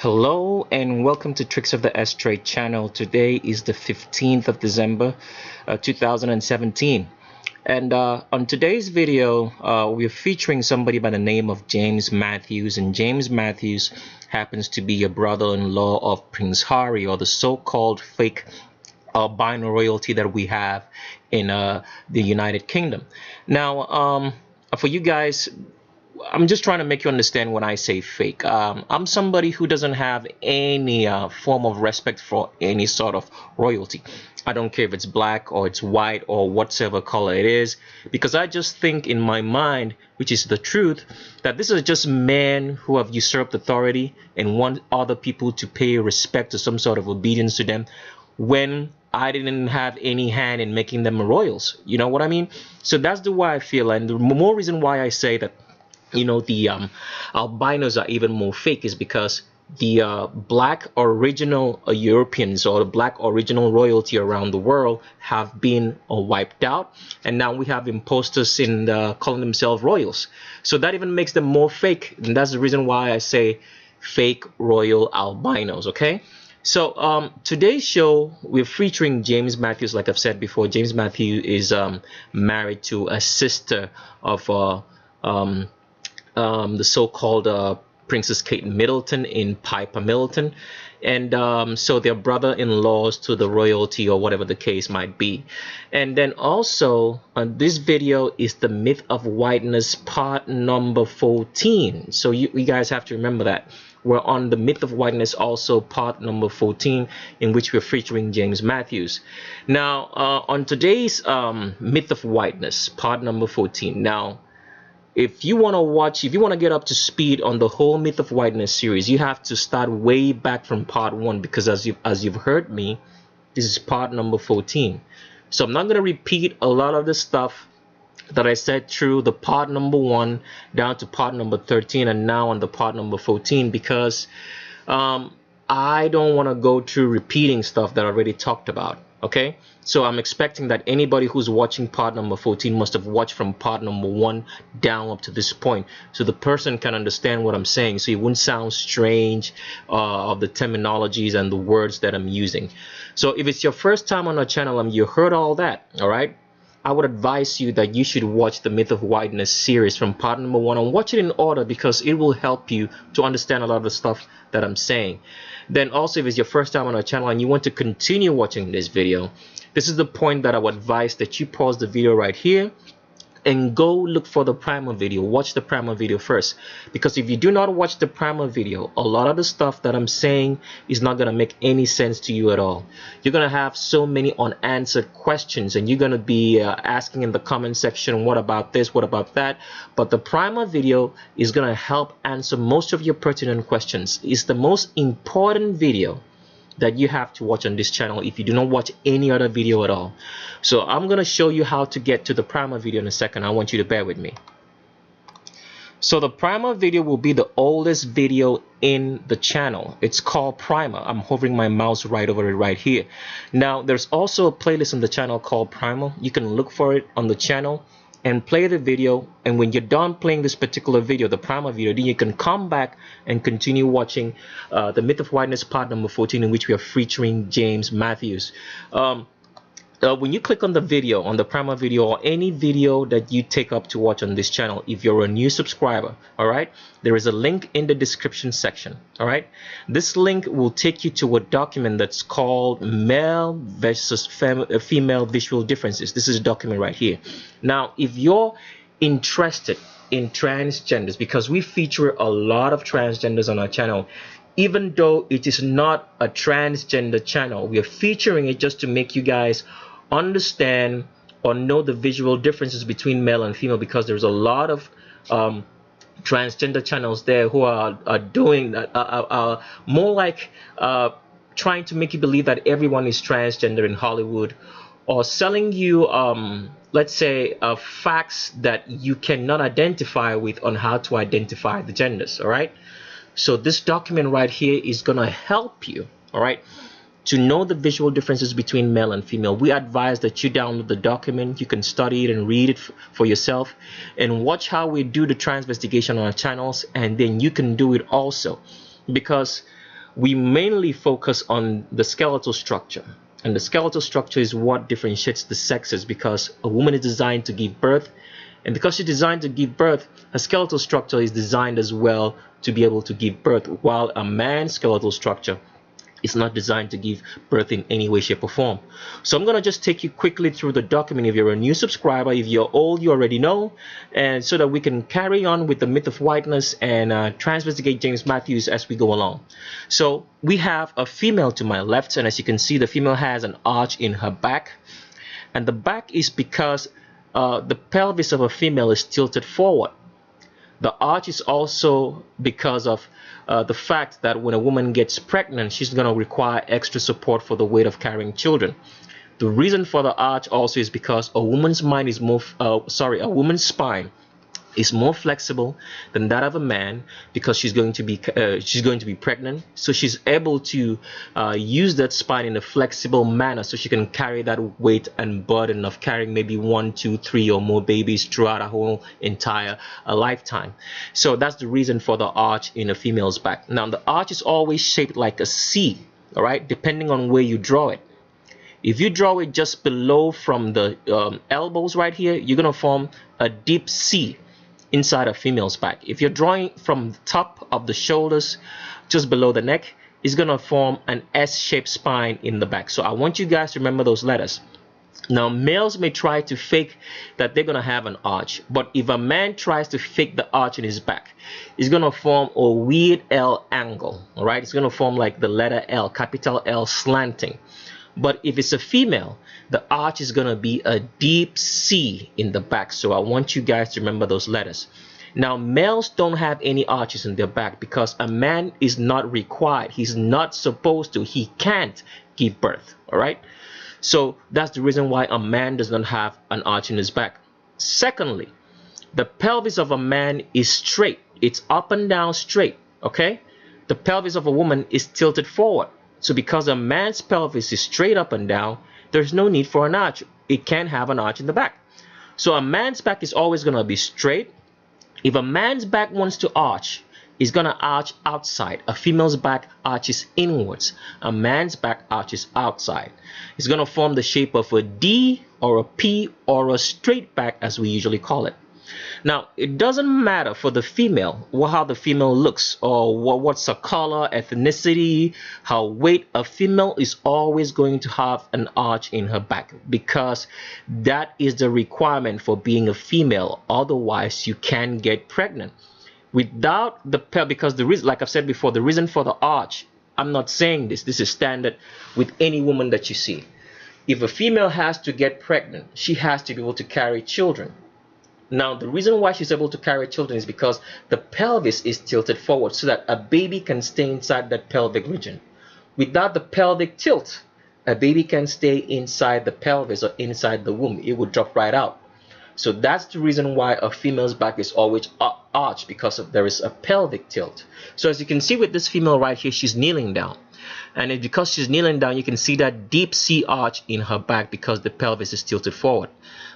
Hello and welcome to Tricks of the Ashtray channel. Today is the 15th of December 2017, and on today's video we're featuring somebody by the name of James Mathews, and James Mathews happens to be a brother-in-law of Prince Harry, or the so-called fake albino royalty that we have in the United Kingdom. Now for you guys, I'm just trying to make you understand when I say fake. I'm somebody who doesn't have any form of respect for any sort of royalty. I don't care if it's black or it's white or whatever color it is, because I just think in my mind, which is the truth, that this is just men who have usurped authority and want other people to pay respect to some sort of obedience to them when I didn't have any hand in making them royals. You know what I mean? So that's the way I feel, and the more reason why I say that the albinos are even more fake is because the black original Europeans, or the black original royalty around the world, have been wiped out, and now we have imposters in calling themselves royals. So that even makes them more fake, and that's the reason why I say fake royal albinos. Okay, so today's show we're featuring James Mathews. Like I've said before, James Mathews is married to a sister of the so-called Princess Kate Middleton in Piper Middleton, and so they're brother-in-laws to the royalty, or whatever the case might be. And then also this video is the myth of whiteness part number 14. So you guys have to remember that we're on the myth of whiteness, also part number 14, in which we're featuring James Mathews. Now on today's myth of whiteness part number 14, now if you want to get up to speed on the whole myth of whiteness series, you have to start way back from part 1, because as you've heard me, this is part number 14. So I'm not going to repeat a lot of the stuff that I said through the part number 1 down to part number 13 and now on the part number 14, because I don't want to go through repeating stuff that I already talked about. Okay, so I'm expecting that anybody who's watching part number 14 must have watched from part number 1 down up to this point, so the person can understand what I'm saying, so it wouldn't sound strange of the terminologies and the words that I'm using. So if it's your first time on our channel and you heard all that, all right, I would advise you that you should watch the Myth of Whiteness series from part number 1 and watch it in order, because it will help you to understand a lot of the stuff that I'm saying. Then also, if it's your first time on our channel and you want to continue watching this video, this is the point that I would advise that you pause the video right here and go look for the primer video. Watch the primer video first, because if you do not watch the primer video, a lot of the stuff that I'm saying is not going to make any sense to you at all. You're going to have so many unanswered questions, and you're going to be asking in the comment section, what about this, what about that? But the primer video is going to help answer most of your pertinent questions. It's the most important video that you have to watch on this channel if you do not watch any other video at all. So I'm going to show you how to get to the primer video in a second. I want you to bear with me. So the primer video will be the oldest video in the channel. It's called Primer. I'm hovering my mouse right over it right here. Now there's also a playlist on the channel called Primer. You can look for it on the channel and play the video, and when you're done playing this particular video, the primer video, then you can come back and continue watching the Myth of Whiteness part number 14, in which we are featuring James Mathews. When you click on the video, on the primer video, or any video that you take up to watch on this channel, if you're a new subscriber, all right, there is a link in the description section. All right, this link will take you to a document that's called Male versus Female Visual Differences. This is a document right here. Now if you're interested in transgenders, because we feature a lot of transgenders on our channel, even though it is not a transgender channel, we are featuring it just to make you guys understand or know the visual differences between male and female, because there's a lot of transgender channels there who are doing more like trying to make you believe that everyone is transgender in Hollywood, or selling you let's say facts that you cannot identify with on how to identify the genders. All right, so this document right here is gonna help you, all right, to know the visual differences between male and female. We advise that you download the document. You can study it and read it for yourself, and watch how we do the transvestigation on our channels, and then you can do it also, because we mainly focus on the skeletal structure. And the skeletal structure is what differentiates the sexes, because a woman is designed to give birth, and because she's designed to give birth, her skeletal structure is designed as well to be able to give birth, while a man's skeletal structure is not designed to give birth in any way, shape, or form. So I'm going to just take you quickly through the document. If you're a new subscriber, if you're old, you already know, and so that we can carry on with the myth of whiteness and transvestigate James Mathews as we go along. So we have a female to my left, and as you can see, the female has an arch in her back, and the back is because the pelvis of a female is tilted forward. The arch is also because of the fact that when a woman gets pregnant, she's going to require extra support for the weight of carrying children. The reason for the arch also is because a woman's mind is more, a woman's spine is more flexible than that of a man, because she's going to be pregnant, so she's able to use that spine in a flexible manner, so she can carry that weight and burden of carrying maybe 1, 2, 3 or more babies throughout a whole entire lifetime. So that's the reason for the arch in a female's back. Now the arch is always shaped like a C, all right, depending on where you draw it. If you draw it just below from the elbows right here, you're going to form a deep C inside a female's back. If you're drawing from the top of the shoulders just below the neck, it's going to form an S-shaped spine in the back. So I want you guys to remember those letters. Now males may try to fake that they're going to have an arch, but if a man tries to fake the arch in his back, it's going to form a weird L angle. All right, it's going to form like the letter L, capital L, slanting. But if it's a female, the arch is going to be a deep C in the back. So I want you guys to remember those letters. Now, males don't have any arches in their back because a man is not required. He's not supposed to. He can't give birth. All right. So that's the reason why a man does not have an arch in his back. Secondly, the pelvis of a man is straight. It's up and down straight. Okay. The pelvis of a woman is tilted forward. So because a man's pelvis is straight up and down, there's no need for an arch. It can't have an arch in the back. So a man's back is always going to be straight. If a man's back wants to arch, it's going to arch outside. A female's back arches inwards. A man's back arches outside. It's going to form the shape of a D or a P or a straight back, as we usually call it. Now, it doesn't matter for the female how the female looks or what's her color, ethnicity, her weight. A female is always going to have an arch in her back because that is the requirement for being a female. Otherwise, you can get pregnant. Without the because the reason, like I've said before, the reason for the arch, I'm not saying this. This is standard with any woman that you see. If a female has to get pregnant, she has to be able to carry children. Now, the reason why she's able to carry children is because the pelvis is tilted forward so that a baby can stay inside that pelvic region. Without the pelvic tilt, a baby can stay inside the pelvis or inside the womb. It would drop right out. So that's the reason why a female's back is always arched, because there is a pelvic tilt. So as you can see with this female right here, she's kneeling down. And because she's kneeling down, you can see that deep C arch in her back because the pelvis is tilted forward.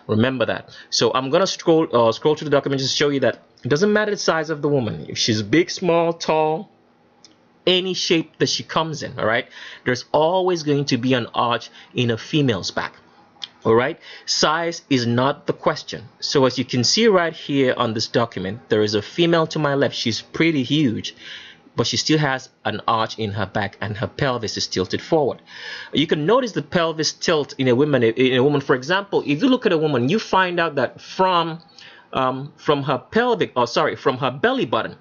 Remember that. So I'm going to scroll through the document just to show you that it doesn't matter the size of the woman. If she's big, small, tall, any shape that she comes in, all right, there's always going to be an arch in a female's back. All right, size is not the question. So as you can see right here on this document, there is a female to my left. She's pretty huge, but she still has an arch in her back and her pelvis is tilted forward. You can notice the pelvis tilt in a woman. For example, if you look at a woman, you find out that from her belly button,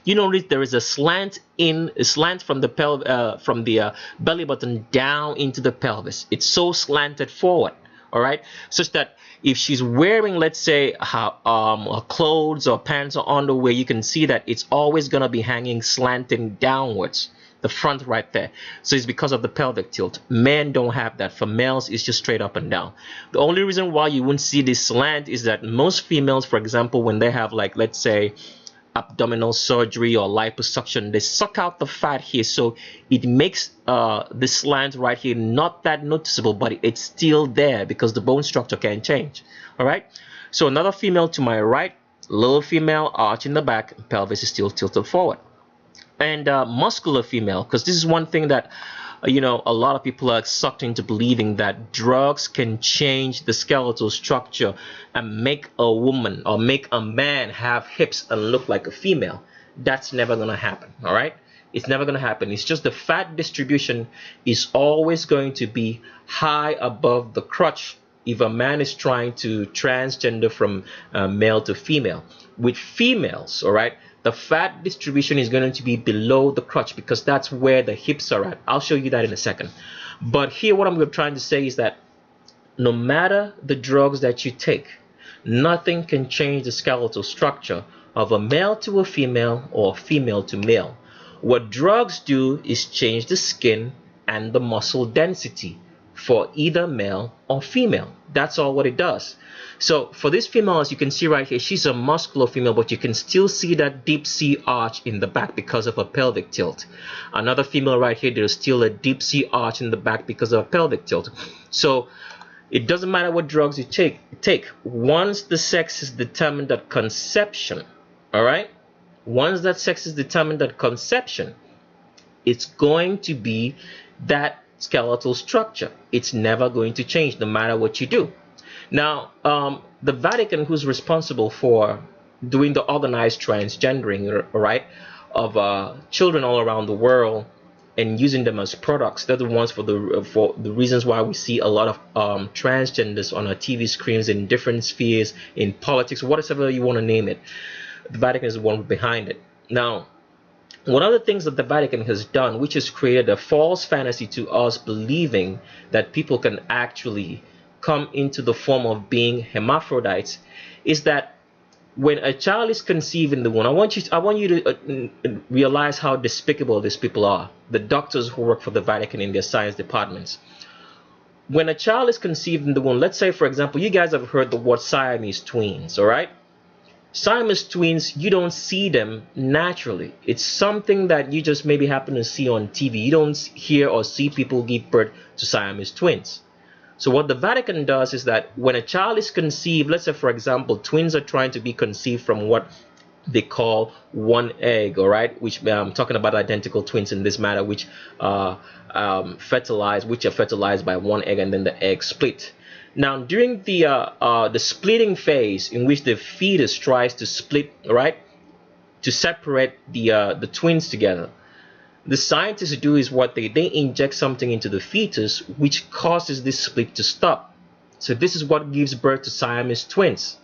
you notice there is a slant from the belly button down into the pelvis. It's so slanted forward, all right, such that if she's wearing, let's say, her clothes or pants or underwear, you can see that it's always going to be hanging slanting downwards, the front right there. So it's because of the pelvic tilt. Men don't have that. For males, it's just straight up and down. The only reason why you wouldn't see this slant is that most females, for example, when they have, like, let's say, abdominal surgery or liposuction, they suck out the fat here, so it makes the slant right here not that noticeable, but it's still there because the bone structure can change. All right, so another female to my right, little female, arch in the back, pelvis is still tilted forward. and muscular female, because this is one thing that a lot of people are sucked into believing that drugs can change the skeletal structure and make a woman or make a man have hips and look like a female. That's never going to happen. All right, it's never going to happen. It's just the fat distribution is always going to be high above the crotch if a man is trying to transgender from male to female. With females, all right, the fat distribution is going to be below the crotch because that's where the hips are at. I'll show you that in a second. But here what I'm trying to say is that no matter the drugs that you take, nothing can change the skeletal structure of a male to a female or a female to male. What drugs do is change the skin and the muscle density for either male or female. That's all what it does. So for this female, as you can see right here, she's a muscular female, but you can still see that deep C arch in the back because of a pelvic tilt. Another female right here, there's still a deep C arch in the back because of a pelvic tilt. So it doesn't matter what drugs you take. Once the sex is determined at conception, all right? Once that sex is determined at conception, it's going to be that skeletal structure. It's never going to change no matter what you do. Now, the Vatican, who's responsible for doing the organized transgendering, right, of children all around the world and using them as products, they're the ones for the reasons why we see a lot of transgenders on our TV screens in different spheres, in politics, whatever you want to name it. The Vatican is the one behind it. Now, one of the things that the Vatican has done, which has created a false fantasy to us believing that people can actually come into the form of being hermaphrodites, is that when a child is conceived in the womb, I want you to realize how despicable these people are, the doctors who work for the Vatican in their science departments. When a child is conceived in the womb, let's say, for example, you guys have heard the word Siamese twins, all right? Siamese twins, you don't see them naturally. It's something that you just maybe happen to see on TV. You don't hear or see people give birth to Siamese twins. So what the Vatican does is that when a child is conceived, let's say, for example, twins are trying to be conceived from what they call one egg, all right, which I'm talking about identical twins in this matter, which are fertilized by one egg, and then the egg split. Now, during the splitting phase, in which the fetus tries to split, right, to separate the twins together, the scientists do is what they inject something into the fetus, which causes this split to stop. So this is what gives birth to Siamese twins,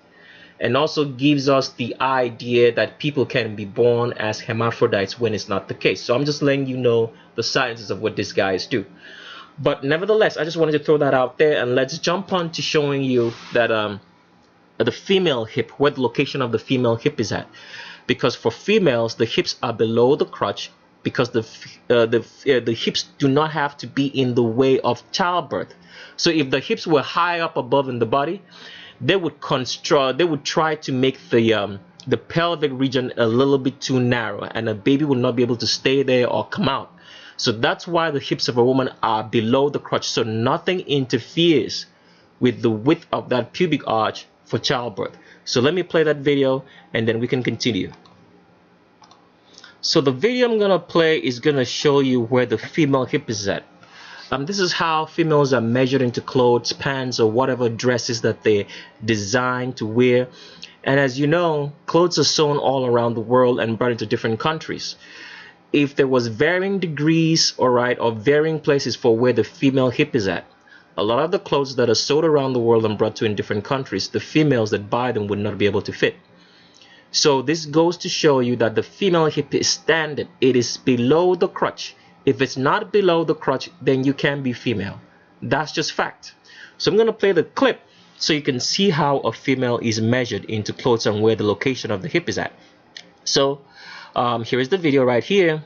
and also gives us the idea that people can be born as hermaphrodites when it's not the case. So I'm just letting you know the sciences of what these guys do. But nevertheless, I just wanted to throw that out there, and let's jump on to showing you that the female hip, where the location of the female hip is at. Because for females, the hips are below the crotch, because the hips do not have to be in the way of childbirth. So if the hips were high up above in the body, they would try to make the pelvic region a little bit too narrow, and a baby would not be able to stay there or come out. So that's why the hips of a woman are below the crotch, so nothing interferes with the width of that pubic arch for childbirth. So let me play that video and then we can continue. So the video I'm gonna play is gonna show you where the female hip is at. This is how females are measured into clothes, pants, or whatever dresses that they design to wear. And as you know, clothes are sewn all around the world and brought into different countries. If there was varying degrees, or varying places for where the female hip is at, a lot of the clothes that are sold around the world and brought to in different countries, the females that buy them would not be able to fit. So this goes to show you that the female hip is standard. It is below the crotch. If it's not below the crotch, then you can be female. That's just fact. So I'm going to play the clip so you can see how a female is measured into clothes and where the location of the hip is at. So here is the video right here,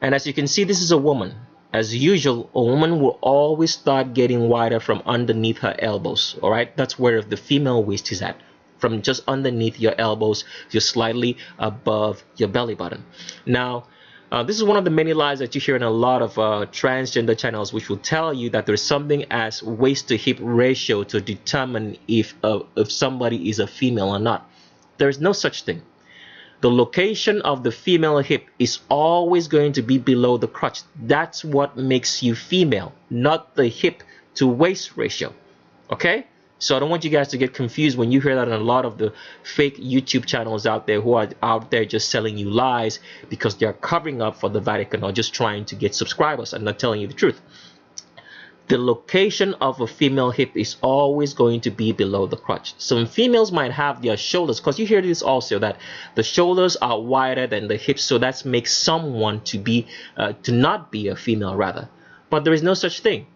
and as you can see, this is a woman. As usual, a woman will always start getting wider from underneath her elbows. All right, that's where the female waist is at, from just underneath your elbows, just slightly above your belly button. Now, this is one of the many lies that you hear in a lot of transgender channels, which will tell you that there's something as waist to hip ratio to determine if somebody is a female or not. There is no such thing. The location of the female hip is always going to be below the crotch. That's what makes you female, not the hip to waist ratio. Okay? So I don't want you guys to get confused when you hear that on a lot of the fake YouTube channels out there who are out there just selling you lies because they're covering up for the Vatican or just trying to get subscribers and not telling you the truth. The location of a female hip is always going to be below the crotch. Some females might have their shoulders, because you hear this also, that the shoulders are wider than the hips, so that makes someone to not be a female rather. But there is no such thing.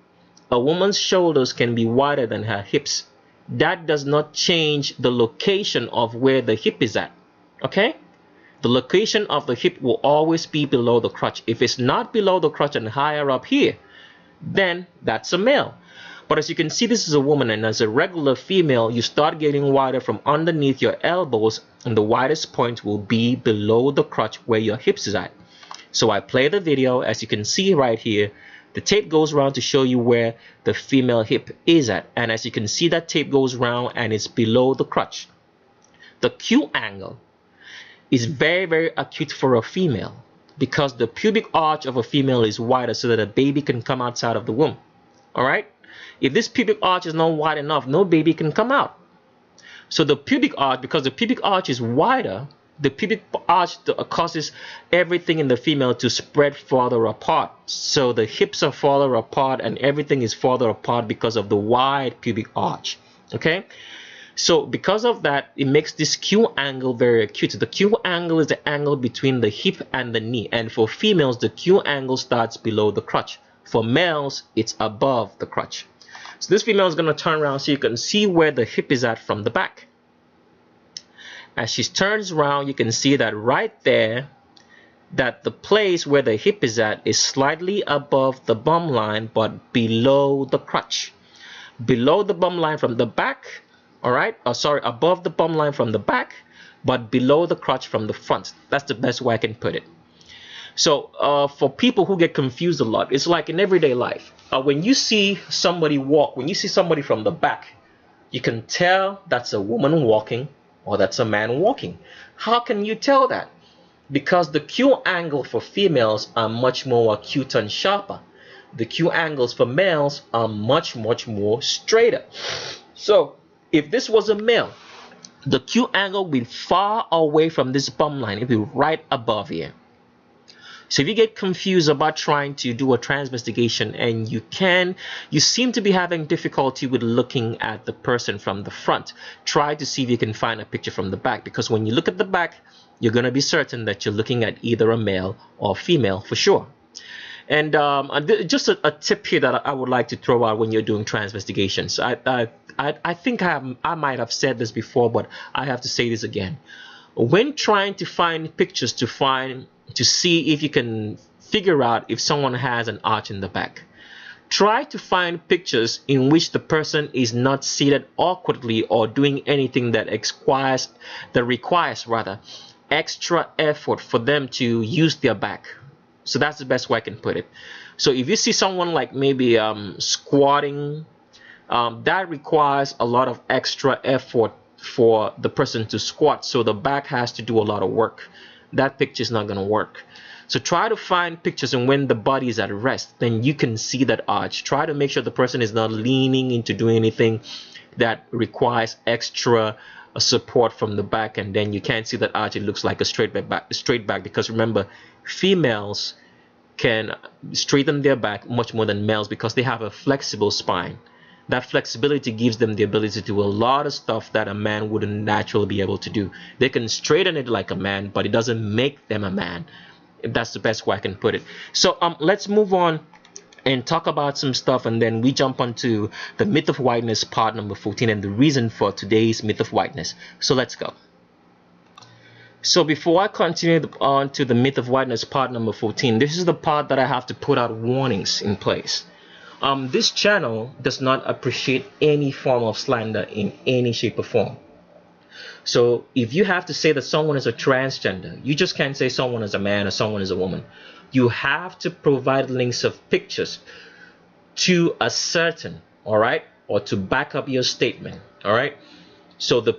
A woman's shoulders can be wider than her hips. That does not change the location of where the hip is at. Okay? The location of the hip will always be below the crotch. If it's not below the crotch and higher up here, then that's a male. But as you can see, this is a woman, and as a regular female, you start getting wider from underneath your elbows, and the widest point will be below the crotch where your hips is at. So I play the video. As you can see right here, the tape goes around to show you where the female hip is at, and as you can see, that tape goes around and it's below the crotch. The Q angle is very, very acute for a female, because the pubic arch of a female is wider so that a baby can come outside of the womb. All right? If this pubic arch is not wide enough, no baby can come out. So the pubic arch, because the pubic arch is wider, the pubic arch causes everything in the female to spread farther apart. So the hips are farther apart and everything is farther apart because of the wide pubic arch. Okay? So because of that, it makes this Q angle very acute. The Q angle is the angle between the hip and the knee. And for females, the Q angle starts below the crotch. For males, it's above the crotch. So this female is going to turn around so you can see where the hip is at from the back. As she turns around, you can see that right there, that the place where the hip is at is slightly above the bum line, but below the crotch. Below the bum line from the back. All right, above the bum line from the back, but below the crotch from the front. That's the best way I can put it. So for people who get confused a lot, it's like in everyday life. When you see somebody walk, when you see somebody from the back, you can tell that's a woman walking or that's a man walking. How can you tell that? Because the Q angle for females are much more acute and sharper. The Q angles for males are much, much more straighter. So if this was a male, the Q angle will be far away from this bum line. It will be right above here. So if you get confused about trying to do a transvestigation and you seem to be having difficulty with looking at the person from the front, try to see if you can find a picture from the back, because when you look at the back, you're going to be certain that you're looking at either a male or female for sure. And just a tip here that I would like to throw out when you're doing transvestigations. I think I might have said this before, but I have to say this again. When trying to find pictures to see if you can figure out if someone has an arch in the back, try to find pictures in which the person is not seated awkwardly or doing anything that requires extra effort for them to use their back. So that's the best way I can put it. So if you see someone like maybe squatting, that requires a lot of extra effort for the person to squat. So the back has to do a lot of work. That picture is not going to work. So try to find pictures, and when the body is at rest, then you can see that arch. Try to make sure the person is not leaning into doing anything that requires extra support from the back, and then you can't see that arch. It looks like a straight back, because remember, females can straighten their back much more than males because they have a flexible spine. That flexibility gives them the ability to do a lot of stuff that a man wouldn't naturally be able to do. They can straighten it like a man, but it doesn't make them a man. That's the best way I can put it. So let's move on and talk about some stuff, and then we jump onto the myth of whiteness part number 14 and the reason for today's myth of whiteness. So let's go. So before I continue on to the myth of whiteness part number 14, this is the part that I have to put out warnings in place. This channel does not appreciate any form of slander in any shape or form. So if you have to say that someone is a transgender, you just can't say someone is a man or someone is a woman. You have to provide links of pictures to ascertain, all right, or to back up your statement, all right. So the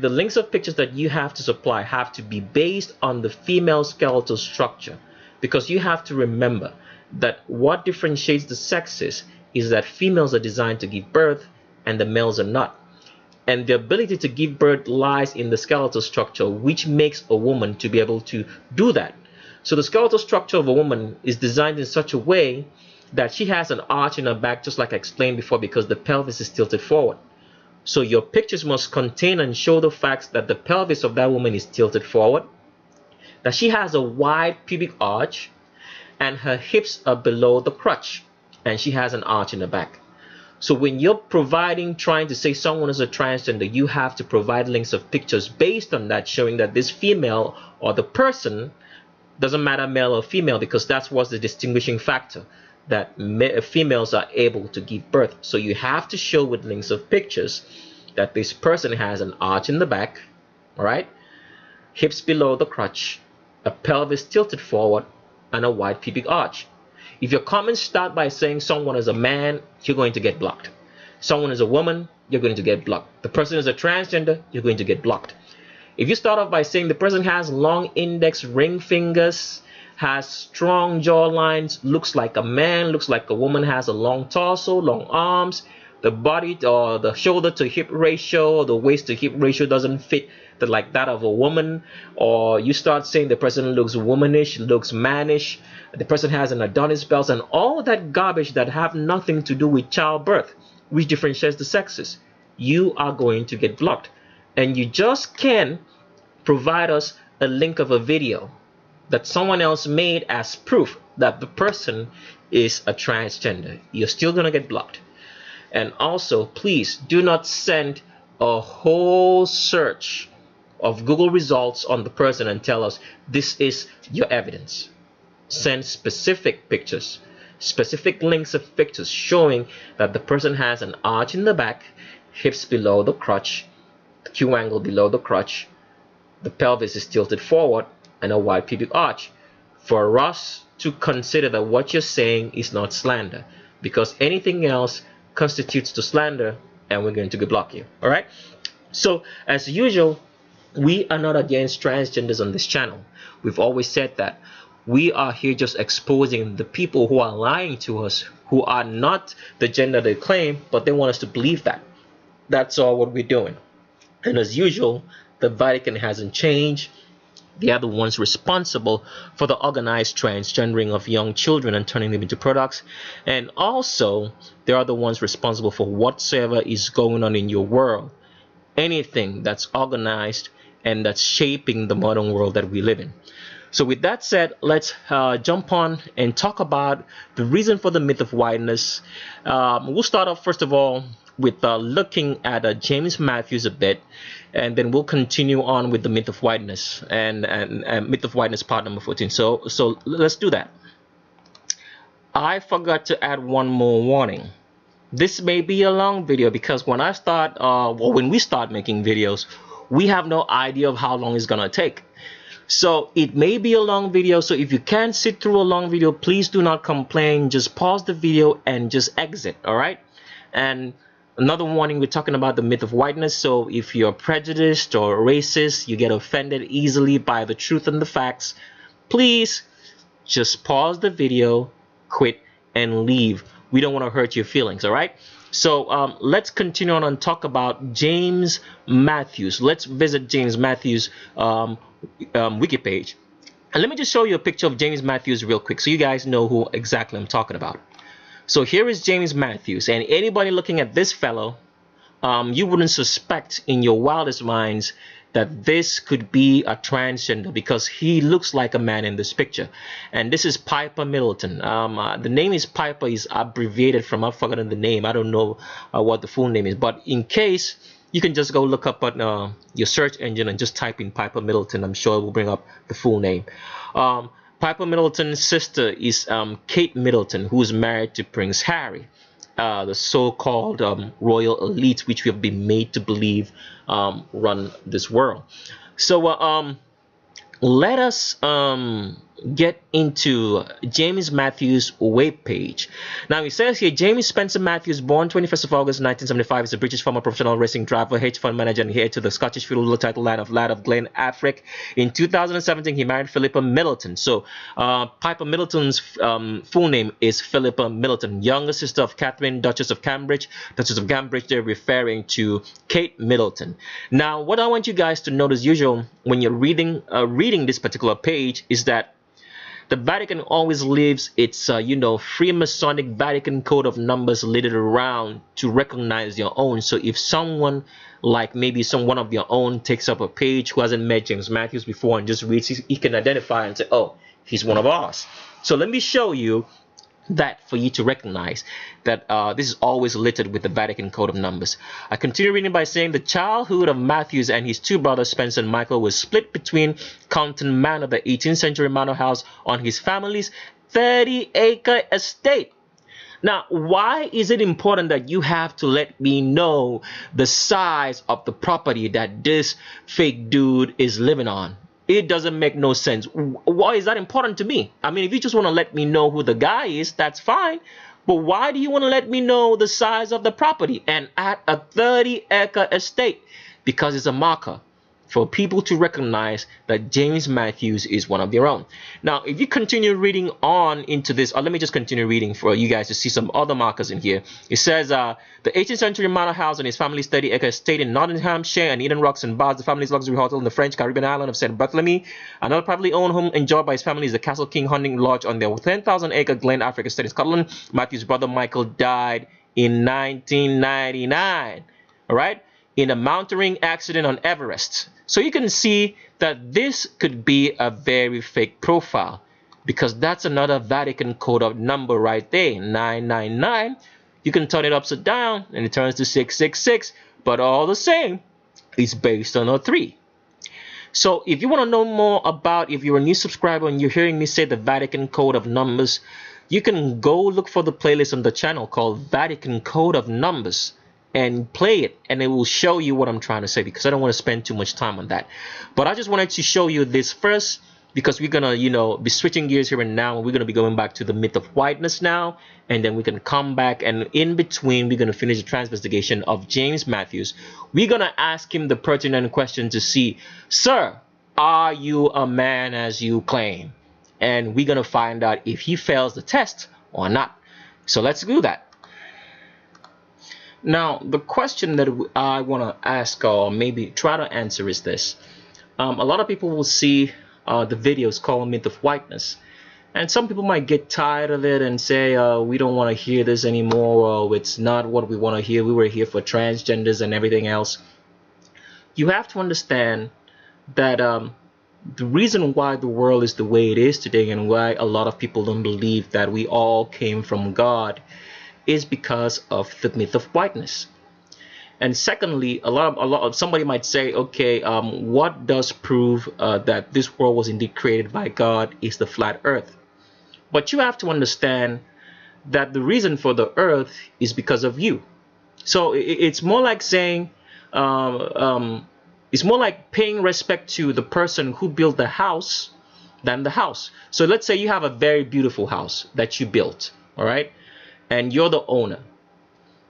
links of pictures that you have to supply have to be based on the female skeletal structure, because you have to remember that what differentiates the sexes is that females are designed to give birth and the males are not. And the ability to give birth lies in the skeletal structure, which makes a woman to be able to do that. So the skeletal structure of a woman is designed in such a way that she has an arch in her back, just like I explained before, because the pelvis is tilted forward. So your pictures must contain and show the facts that the pelvis of that woman is tilted forward, that she has a wide pubic arch, and her hips are below the crotch, and she has an arch in the back. So when you're trying to say someone is a transgender, you have to provide links of pictures based on that, showing that this female or the person, doesn't matter male or female, because that's what's the distinguishing factor, that females are able to give birth. So you have to show with links of pictures that this person has an arch in the back, all right, hips below the crotch, a pelvis tilted forward, and a wide pubic arch. If your comments start by saying someone is a man, you're going to get blocked. Someone is a woman, you're going to get blocked. The person is a transgender, you're going to get blocked. If you start off by saying the person has long index ring fingers, has strong jaw lines, looks like a man, looks like a woman, has a long torso, long arms, the body or the shoulder to hip ratio or the waist to hip ratio doesn't fit like that of a woman, or you start saying the person looks womanish, looks mannish, the person has an Adonis belt, and all that garbage that have nothing to do with childbirth, which differentiates the sexes, you are going to get blocked. And you just can provide us a link of a video that someone else made as proof that the person is a transgender. You're still gonna get blocked. And also, please do not send a whole search of Google results on the person and tell us this is your evidence. Send specific pictures, specific links of pictures showing that the person has an arch in the back, hips below the crotch, Q angle below the crotch, the pelvis is tilted forward, and a wide pubic arch, for us to consider that what you're saying is not slander, because anything else constitutes to slander and we're going to block you. All right, so as usual, we are not against transgenders on this channel. We've always said that we are here just exposing the people who are lying to us, who are not the gender they claim, but they want us to believe that. That's all what we're doing. And as usual, the Vatican hasn't changed. They are the ones responsible for the organized transgendering of young children and turning them into products. And also, they are the ones responsible for whatsoever is going on in your world. Anything that's organized and that's shaping the modern world that we live in. So with that said, let's jump on and talk about the reason for the myth of whiteness. We'll start off, first of all, with looking at James Mathews a bit, and then we'll continue on with the myth of whiteness and myth of whiteness part number 14. So let's do that. I forgot to add one more warning. This may be a long video because when we start making videos, we have no idea of how long it's gonna take. So it may be a long video, so if you can't sit through a long video, please do not complain. Just pause the video and just exit, all right? And another warning, we're talking about the myth of whiteness, so if you're prejudiced or racist, you get offended easily by the truth and the facts, please just pause the video, quit, and leave. We don't want to hurt your feelings, all right? So let's continue on and talk about James Mathews. Let's visit James Mathews' wiki page. And let me just show you a picture of James Mathews real quick so you guys know who exactly I'm talking about. So here is James Mathews, and anybody looking at this fellow, you wouldn't suspect in your wildest minds that this could be a transgender because he looks like a man in this picture. And this is Piper Middleton. The name is Piper is abbreviated from, I've forgotten the name. I don't know what the full name is, but in case, you can just go look up on your search engine and just type in Piper Middleton. I'm sure it will bring up the full name. Piper Middleton's sister is Kate Middleton, who is married to Prince Harry, the so-called royal elite, which we have been made to believe run this world. So let us get into James Mathews' web page. Now it says here, James Spencer Mathews, born 21st of August 1975, is a British former professional racing driver, hedge fund manager, and heir to the Scottish feudal title line of Lad of Glen Affric. In 2017, he married Philippa Middleton. So Piper Middleton's full name is Philippa Middleton, younger sister of Catherine, Duchess of Cambridge. Duchess of Cambridge, they're referring to Kate Middleton. Now, what I want you guys to note as usual when you're reading this particular page is that the Vatican always leaves its, Freemasonic Vatican code of numbers littered around to recognize your own. So if someone, like maybe one of your own, takes up a page who hasn't met James Mathews before and just reads, he can identify and say, oh, he's one of ours. So let me show you that for you to recognize that this is always littered with the Vatican code of numbers. I continue reading by saying the childhood of Mathews and his two brothers Spencer and Michael was split between Compton Manor, the 18th century manor house on his family's 30-acre estate. Now, why is it important that you have to let me know the size of the property that this fake dude is living on? It doesn't make no sense. Why is that important to me? I mean, if you just want to let me know who the guy is, that's fine. But why do you want to let me know the size of the property and at a 30-acre estate? Because it's a marker for people to recognize that James Mathews is one of their own. Now, if you continue reading on into this, or let me just continue reading for you guys to see some other markers in here. It says, the 18th century manor house and his family's 30-acre estate in Nottinghamshire and Eden Rocks and Bars, the family's luxury hotel in the French Caribbean island of St. Bartholomew. Another privately owned home enjoyed by his family is the Castle King Hunting Lodge on their 10,000-acre Glen Affric estate in Scotland. Mathews' brother Michael died in 1999. All right? In a mountaineering accident on Everest. So you can see that this could be a very fake profile, because that's another Vatican code of number right there, 999. You can turn it upside down and it turns to 666, but all the same, it's based on a 3. So if you want to know more about, if you're a new subscriber and you're hearing me say the Vatican code of numbers, you can go look for the playlist on the channel called Vatican Code of Numbers and play it, and it will show you what I'm trying to say, because I don't want to spend too much time on that. But I just wanted to show you this first, because we're gonna be switching gears here and now, and we're gonna be going back to the myth of whiteness now, and then we can come back, and in between we're gonna finish the transvestigation of James Mathews. We're gonna ask him the pertinent question to see, sir, are you a man as you claim? And we're gonna find out if he fails the test or not. So let's do that. Now, the question that I want to ask, or maybe try to answer, is this. A lot of people will see the videos called Myth of Whiteness, and some people might get tired of it and say, we don't want to hear this anymore, or it's not what we want to hear. We were here for transgenders and everything else. You have to understand that the reason why the world is the way it is today, and why a lot of people don't believe that we all came from God, is because of the myth of whiteness. And secondly, a lot of somebody might say, okay, what does prove that this world was indeed created by God is the flat earth. But you have to understand that the reason for the earth is because of you. So it's more like saying, it's more like paying respect to the person who built the house than the house. So let's say you have a very beautiful house that you built, all right? And you're the owner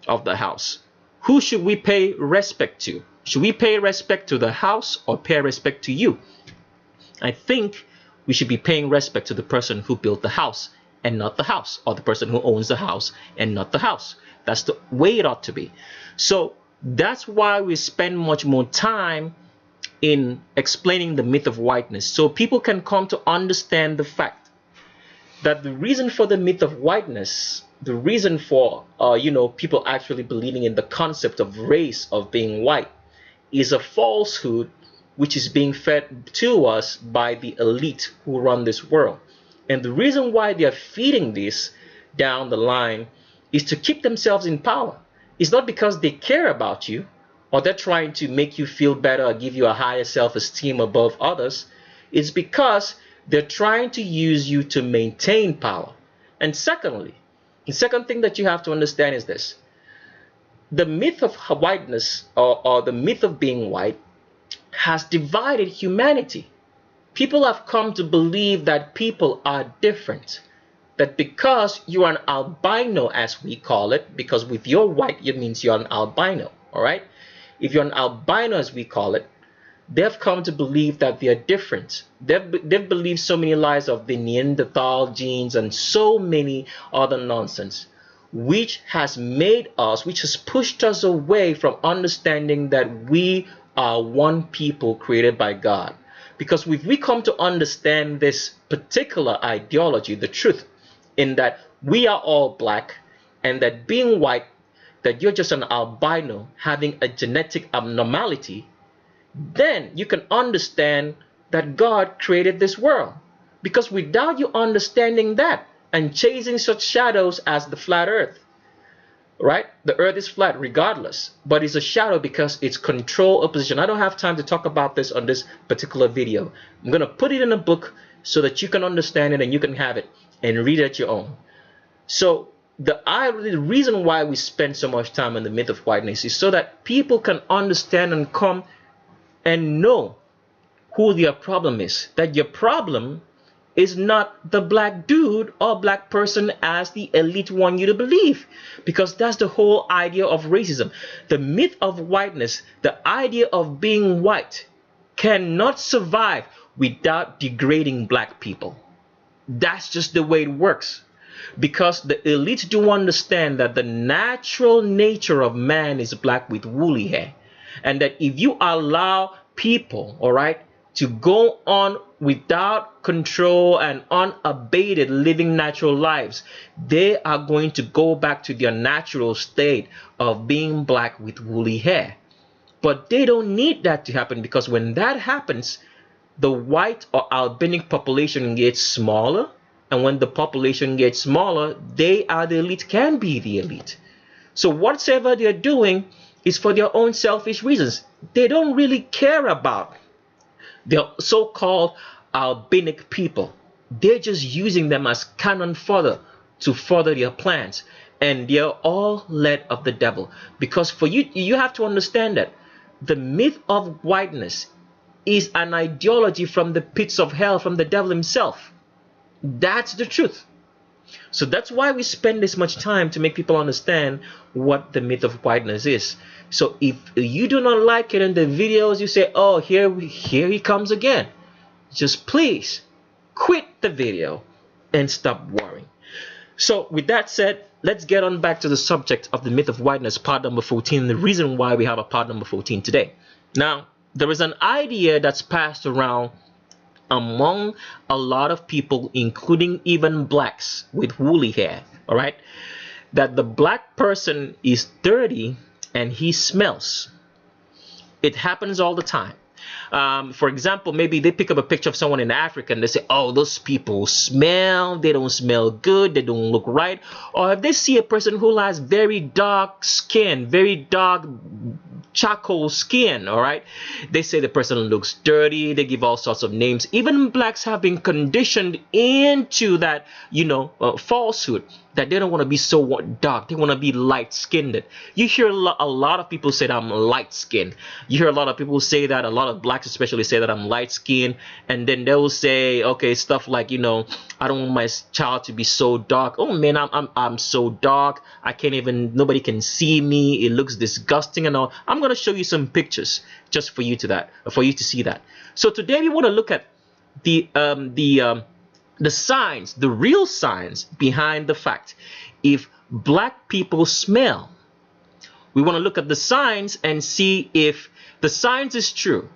of the house. Who should we pay respect to? Should we pay respect to the house or pay respect to you? I think we should be paying respect to the person who built the house and not the house, or the person who owns the house and not the house. That's the way it ought to be. So that's why we spend much more time in explaining the myth of whiteness, so people can come to understand the fact that the reason for the myth of whiteness, the reason for people actually believing in the concept of race, of being white, is a falsehood which is being fed to us by the elite who run this world. And the reason why they are feeding this down the line is to keep themselves in power. It's not because they care about you, or they're trying to make you feel better or give you a higher self-esteem above others. It's because they're trying to use you to maintain power. And secondly, the second thing that you have to understand is this. The myth of whiteness, or the myth of being white, has divided humanity. People have come to believe that people are different. That because you are an albino, as we call it, because if you're white, it means you're an albino, all right? If you're an albino, as we call it, they've come to believe that they are different. They've believed so many lies of the Neanderthal genes and so many other nonsense, which has made us, which has pushed us away from understanding that we are one people created by God. Because if we come to understand this particular ideology, the truth, in that we are all black, and that being white, that you're just an albino having a genetic abnormality, then you can understand that God created this world. Because without you understanding that and chasing such shadows as the flat earth, right? The earth is flat regardless, but it's a shadow because it's control opposition. I don't have time to talk about this on this particular video. I'm going to put it in a book so that you can understand it and you can have it and read it at your own. So the reason why we spend so much time on the myth of whiteness is so that people can understand and come and know who their problem is. That your problem is not the black dude or black person as the elite want you to believe, because that's the whole idea of racism. The myth of whiteness, the idea of being white, cannot survive without degrading black people. That's just the way it works, because the elites do understand that the natural nature of man is black with woolly hair, and that if you allow people, all right, to go on without control and unabated living natural lives, they are going to go back to their natural state of being black with woolly hair. But they don't need that to happen, because when that happens, the white or albinic population gets smaller, and when the population gets smaller, they are the elite, can be the elite. So whatever they're doing is for their own selfish reasons. They don't really care about the so-called albinic people. They're just using them as cannon fodder to further their plans, and they're all led of the devil. Because for you have to understand that the myth of whiteness is an ideology from the pits of hell, from the devil himself. That's the truth. So that's why we spend this much time to make people understand what the myth of whiteness is. So if you do not like it in the videos, you say, oh, here he comes again, just please quit the video and stop worrying. So with that said, let's get on back to the subject of the myth of whiteness, part number 14, the reason why we have a part number 14 today. Now, there is an idea that's passed around among a lot of people, including even blacks with woolly hair, all right, that the black person is dirty and he smells. It happens all the time. For example, maybe they pick up a picture of someone in Africa and they say, oh, those people smell, they don't smell good, they don't look right. Or if they see a person who has very dark skin, very dark charcoal skin, all right, they say the person looks dirty, they give all sorts of names. Even blacks have been conditioned into that, falsehood, that they don't want to be so dark, they want to be light-skinned. You hear a lot of people say that I'm light-skinned. You hear a lot of people say that, a lot of blacks especially say that I'm light-skinned, and then they will say, okay, stuff like, I don't want my child to be so dark. Oh man, I'm so dark, I can't even, nobody can see me, it looks disgusting and all. I'm going to show you some pictures just for you to see that. So today we want to look at the signs, the real signs behind the fact if black people smell. We want to look at the signs and see if the science is true.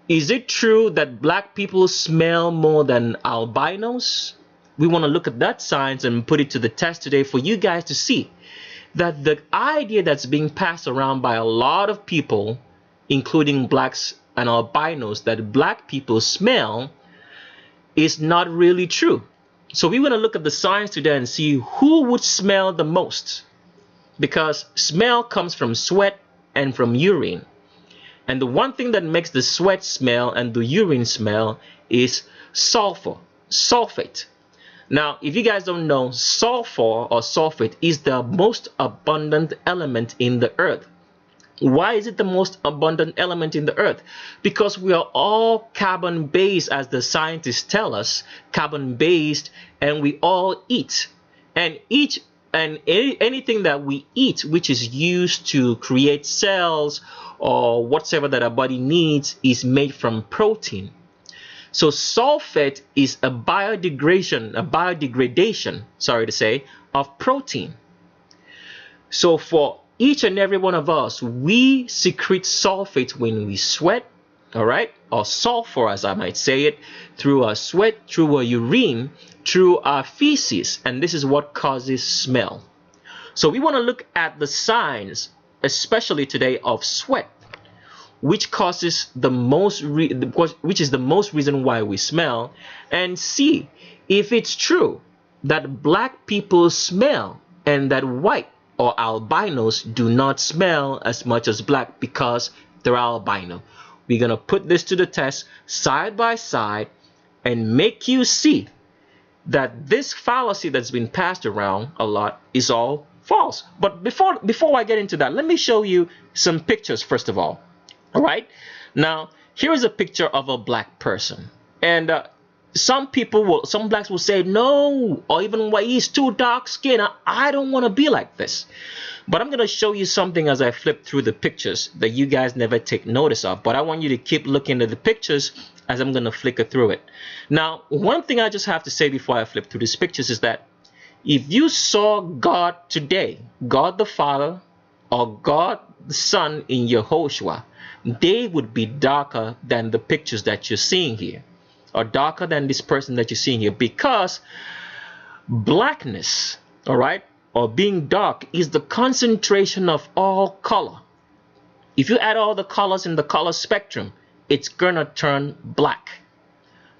Is it true that black people smell more than albinos? We want to look at that science and put it to the test today for you guys to see that the idea that's being passed around by a lot of people, including blacks and albinos, that black people smell, is not really true. So we want to look at the science today and see who would smell the most, because smell comes from sweat and from urine, and the one thing that makes the sweat smell and the urine smell is sulfur, sulfate. Now, if you guys don't know, sulfur or sulfate is the most abundant element in the earth. Why is it the most abundant element in the earth? Because we are all carbon based, as the scientists tell us, carbon based, and we all eat. And anything that we eat, which is used to create cells or whatsoever that our body needs, is made from protein. So sulfate is a biodegradation, sorry to say, of protein. So for each and every one of us, we secrete sulfate when we sweat, all right, or sulfur, as I might say it, through our sweat, through our urine, through our feces, and this is what causes smell. So we want to look at the signs, especially today, of sweat, which causes the most which is the most reason why we smell, and see if it's true that black people smell and that white or albinos do not smell as much as black because they're albino. We're going to put this to the test side by side and make you see that this fallacy that's been passed around a lot is all false. But before I get into that, let me show you some pictures first of all. All right, now here is a picture of a black person, and some blacks will say no, or even why he's too dark skinned. I don't want to be like this. But I'm going to show you something as I flip through the pictures that you guys never take notice of, but I want you to keep looking at the pictures as I'm going to flicker through it. Now, one thing I just have to say before I flip through these pictures is that if you saw God today, God the Father or God the Son in Yehoshua, they would be darker than the pictures that you're seeing here, or darker than this person that you're seeing here, because blackness, all right, or being dark is the concentration of all color. If you add all the colors in the color spectrum, it's gonna turn black.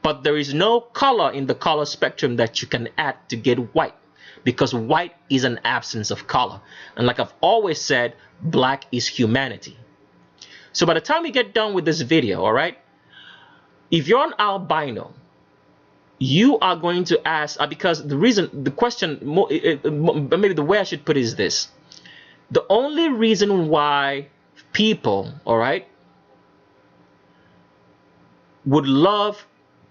But there is no color in the color spectrum that you can add to get white, because white is an absence of color. And like I've always said, black is humanity. So by the time we get done with this video, all right, if you're an albino, you are going to ask, because the question, maybe the way I should put it is this: the only reason why people, all right, would love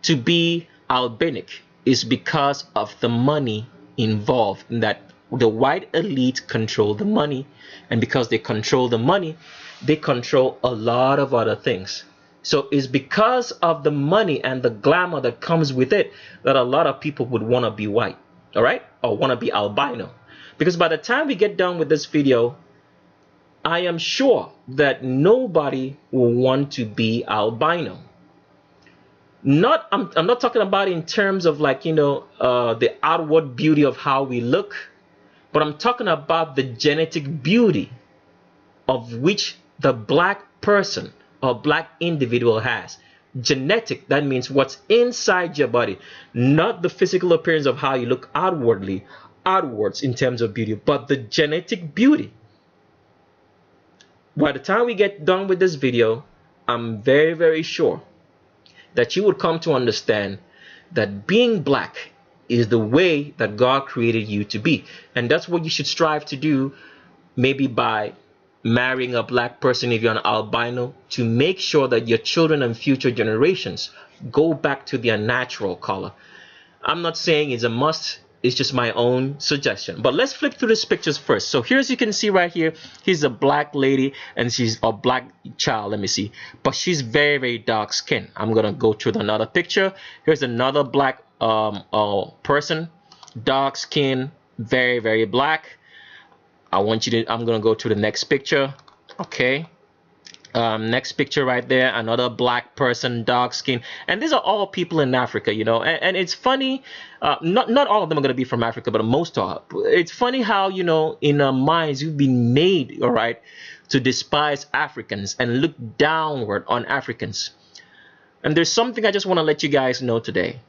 to be albinic is because of the money involved, in that the white elite control the money, and because they control the money, they control a lot of other things. So it's because of the money and the glamour that comes with it that a lot of people would want to be white, all right, or want to be albino. Because by the time we get done with this video, I am sure that nobody will want to be albino. I'm not talking about in terms of, like, you know, the outward beauty of how we look, but I'm talking about the genetic beauty of which the black person or black individual has. Genetic, that means what's inside your body, not the physical appearance of how you look outwards in terms of beauty, but the genetic beauty. By the time we get done with this video, I'm very, very sure that you would come to understand that being black is the way that God created you to be. And that's what you should strive to do, maybe by marrying a black person if you're an albino, to make sure that your children and future generations go back to their natural color. I'm not saying it's a must, it's just my own suggestion. But let's flip through these pictures first. So here, as you can see right here, here's a black lady and she's a black child, let me see, but she's very, very dark skinned. I'm gonna go through another picture. Here's another black person, dark skin, very, very black. I'm gonna go to the next picture. Okay, next picture right there, another black person, dark skin, and these are all people in Africa, you know. And it's funny, not all of them are gonna be from Africa, but most are. It's funny how, you know, in our minds we've been made, all right, to despise Africans and look downward on Africans. And there's something I just want to let you guys know today.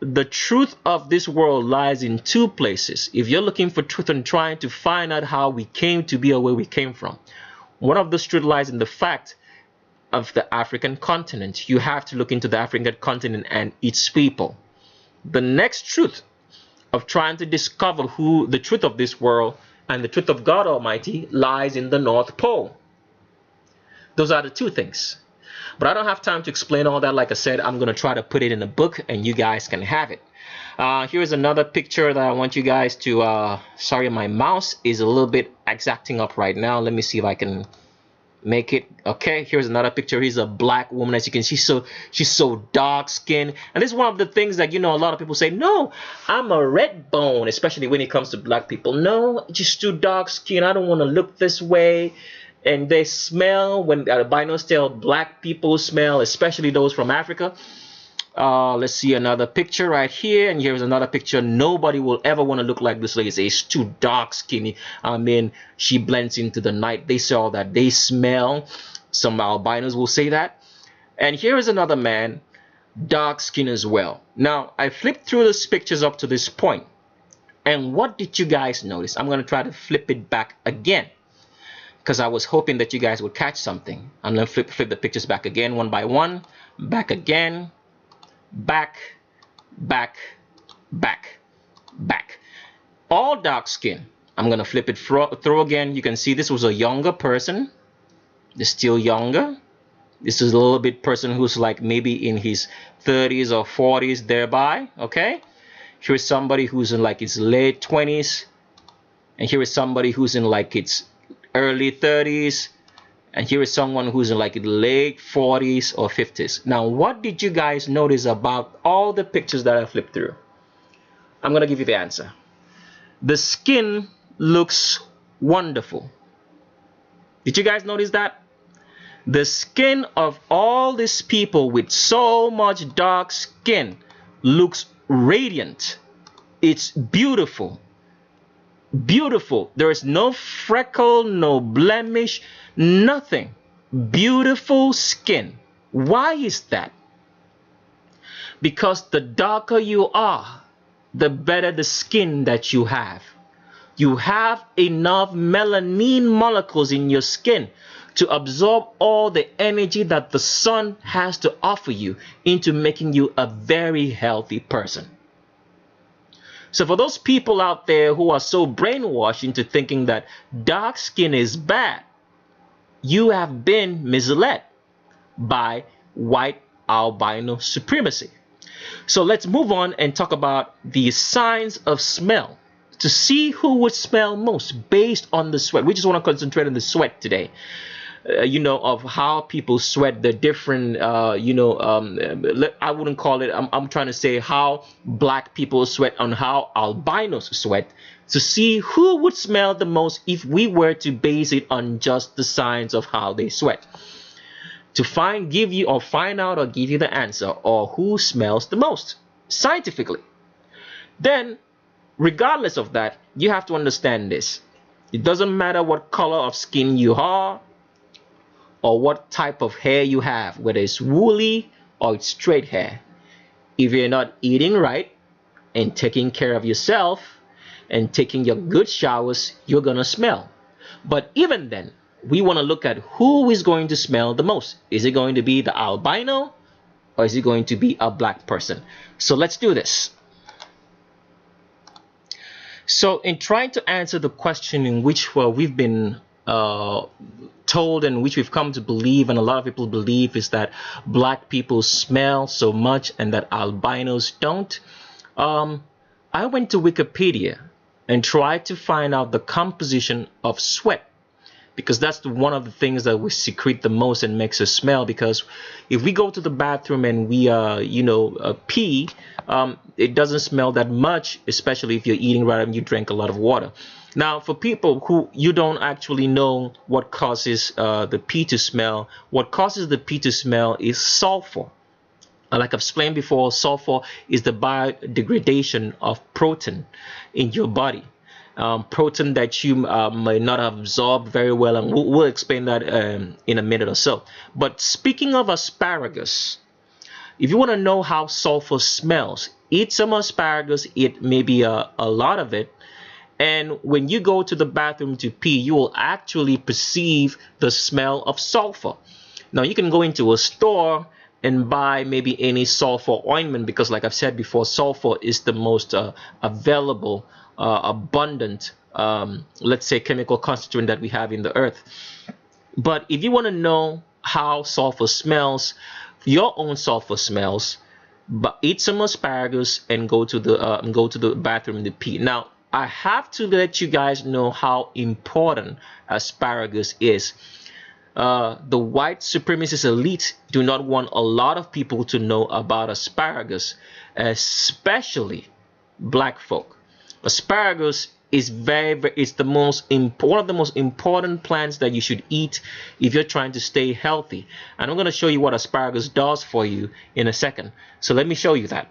The truth of this world lies in two places. If you're looking for truth and trying to find out how we came to be or where we came from, one of those truth lies in the fact of the African continent. You have to look into the African continent and its people. The next truth of trying to discover who the truth of this world and the truth of God Almighty lies in the North Pole. Those are the two things. But I don't have time to explain all that. Like I said, I'm going to try to put it in a book and you guys can have it. Here's another picture that I want you guys to, sorry, my mouse is a little bit exacting up right now. Let me see if I can make it. Okay, here's another picture. Here's a black woman. As you can see, she's so dark skinned, and this is one of the things that, you know, a lot of people say, no, I'm a red bone, especially when it comes to black people. No, just too dark skin. I don't want to look this way. And they smell, when albinos tell black people smell, especially those from Africa. Let's see another picture right here, and here's another picture. Nobody will ever want to look like this lady. It's too dark skinny. I mean, she blends into the night. They say all that. They smell. Some albinos will say that. And here is another man, dark skin as well. Now, I flipped through these pictures up to this point, and what did you guys notice? I'm going to try to flip it back again, because I was hoping that you guys would catch something. I'm going to flip the pictures back again, one by one, back again, back, back, back, back. All dark skin. I'm going to flip it through again. You can see this was a younger person. They're still younger. This is a little bit person who's like maybe in his 30s or 40s thereby, okay? Here is somebody who's in like his late 20s. And here is somebody who's in like its early 30s. And here is someone who's in like late 40s or 50s. Now, what did you guys notice about all the pictures that I flipped through? I'm going to give you the answer. The skin looks wonderful. Did you guys notice that? The skin of all these people with so much dark skin looks radiant. It's beautiful. Beautiful. There is no freckle, no blemish, nothing. Beautiful skin. Why is that? Because the darker you are, the better the skin that you have. You have enough melanin molecules in your skin to absorb all the energy that the sun has to offer you into making you a very healthy person. So for those people out there who are so brainwashed into thinking that dark skin is bad, you have been misled by white albino supremacy. So let's move on and talk about the signs of smell to see who would smell most based on the sweat. We just want to concentrate on the sweat today. You know, of how people sweat, the different, I wouldn't call it, I'm trying to say how black people sweat, on how albinos sweat, to see who would smell the most if we were to base it on just the signs of how they sweat. To find out or give you the answer, or who smells the most scientifically. Then, regardless of that, you have to understand this. It doesn't matter what color of skin you are, or what type of hair you have, whether it's woolly or it's straight hair. If you're not eating right and taking care of yourself and taking your good showers, you're gonna smell. But even then, we want to look at who is going to smell the most. Is it going to be the albino, or is it going to be a black person? So let's do this. So in trying to answer the question in which we've been told, and which we've come to believe, and a lot of people believe, is that black people smell so much and that albinos don't. I went to Wikipedia and tried to find out the composition of sweat, because that's one of the things that we secrete the most and makes us smell. Because if we go to the bathroom and we pee, it doesn't smell that much, especially if you're eating right and you drank a lot of water. Now, for people who you don't actually know what causes the pee to smell, what causes the pee to smell is sulfur. Like I've explained before, sulfur is the biodegradation of protein in your body. Protein that you may not have absorbed very well, and we'll explain that in a minute or so. But speaking of asparagus, if you want to know how sulfur smells, eat some asparagus, eat maybe a lot of it, and when you go to the bathroom to pee, you will actually perceive the smell of sulfur. Now, you can go into a store and buy maybe any sulfur ointment, because like I've said before, sulfur is the most available, abundant, let's say, chemical constituent that we have in the earth. But if you want to know how sulfur smells, your own sulfur smells, but eat some asparagus and go to the bathroom to pee. Now, I have to let you guys know how important asparagus is. The white supremacist elite do not want a lot of people to know about asparagus, especially black folk. Asparagus is it's the one of the most important plants that you should eat if you're trying to stay healthy. And I'm going to show you what asparagus does for you in a second. So let me show you that.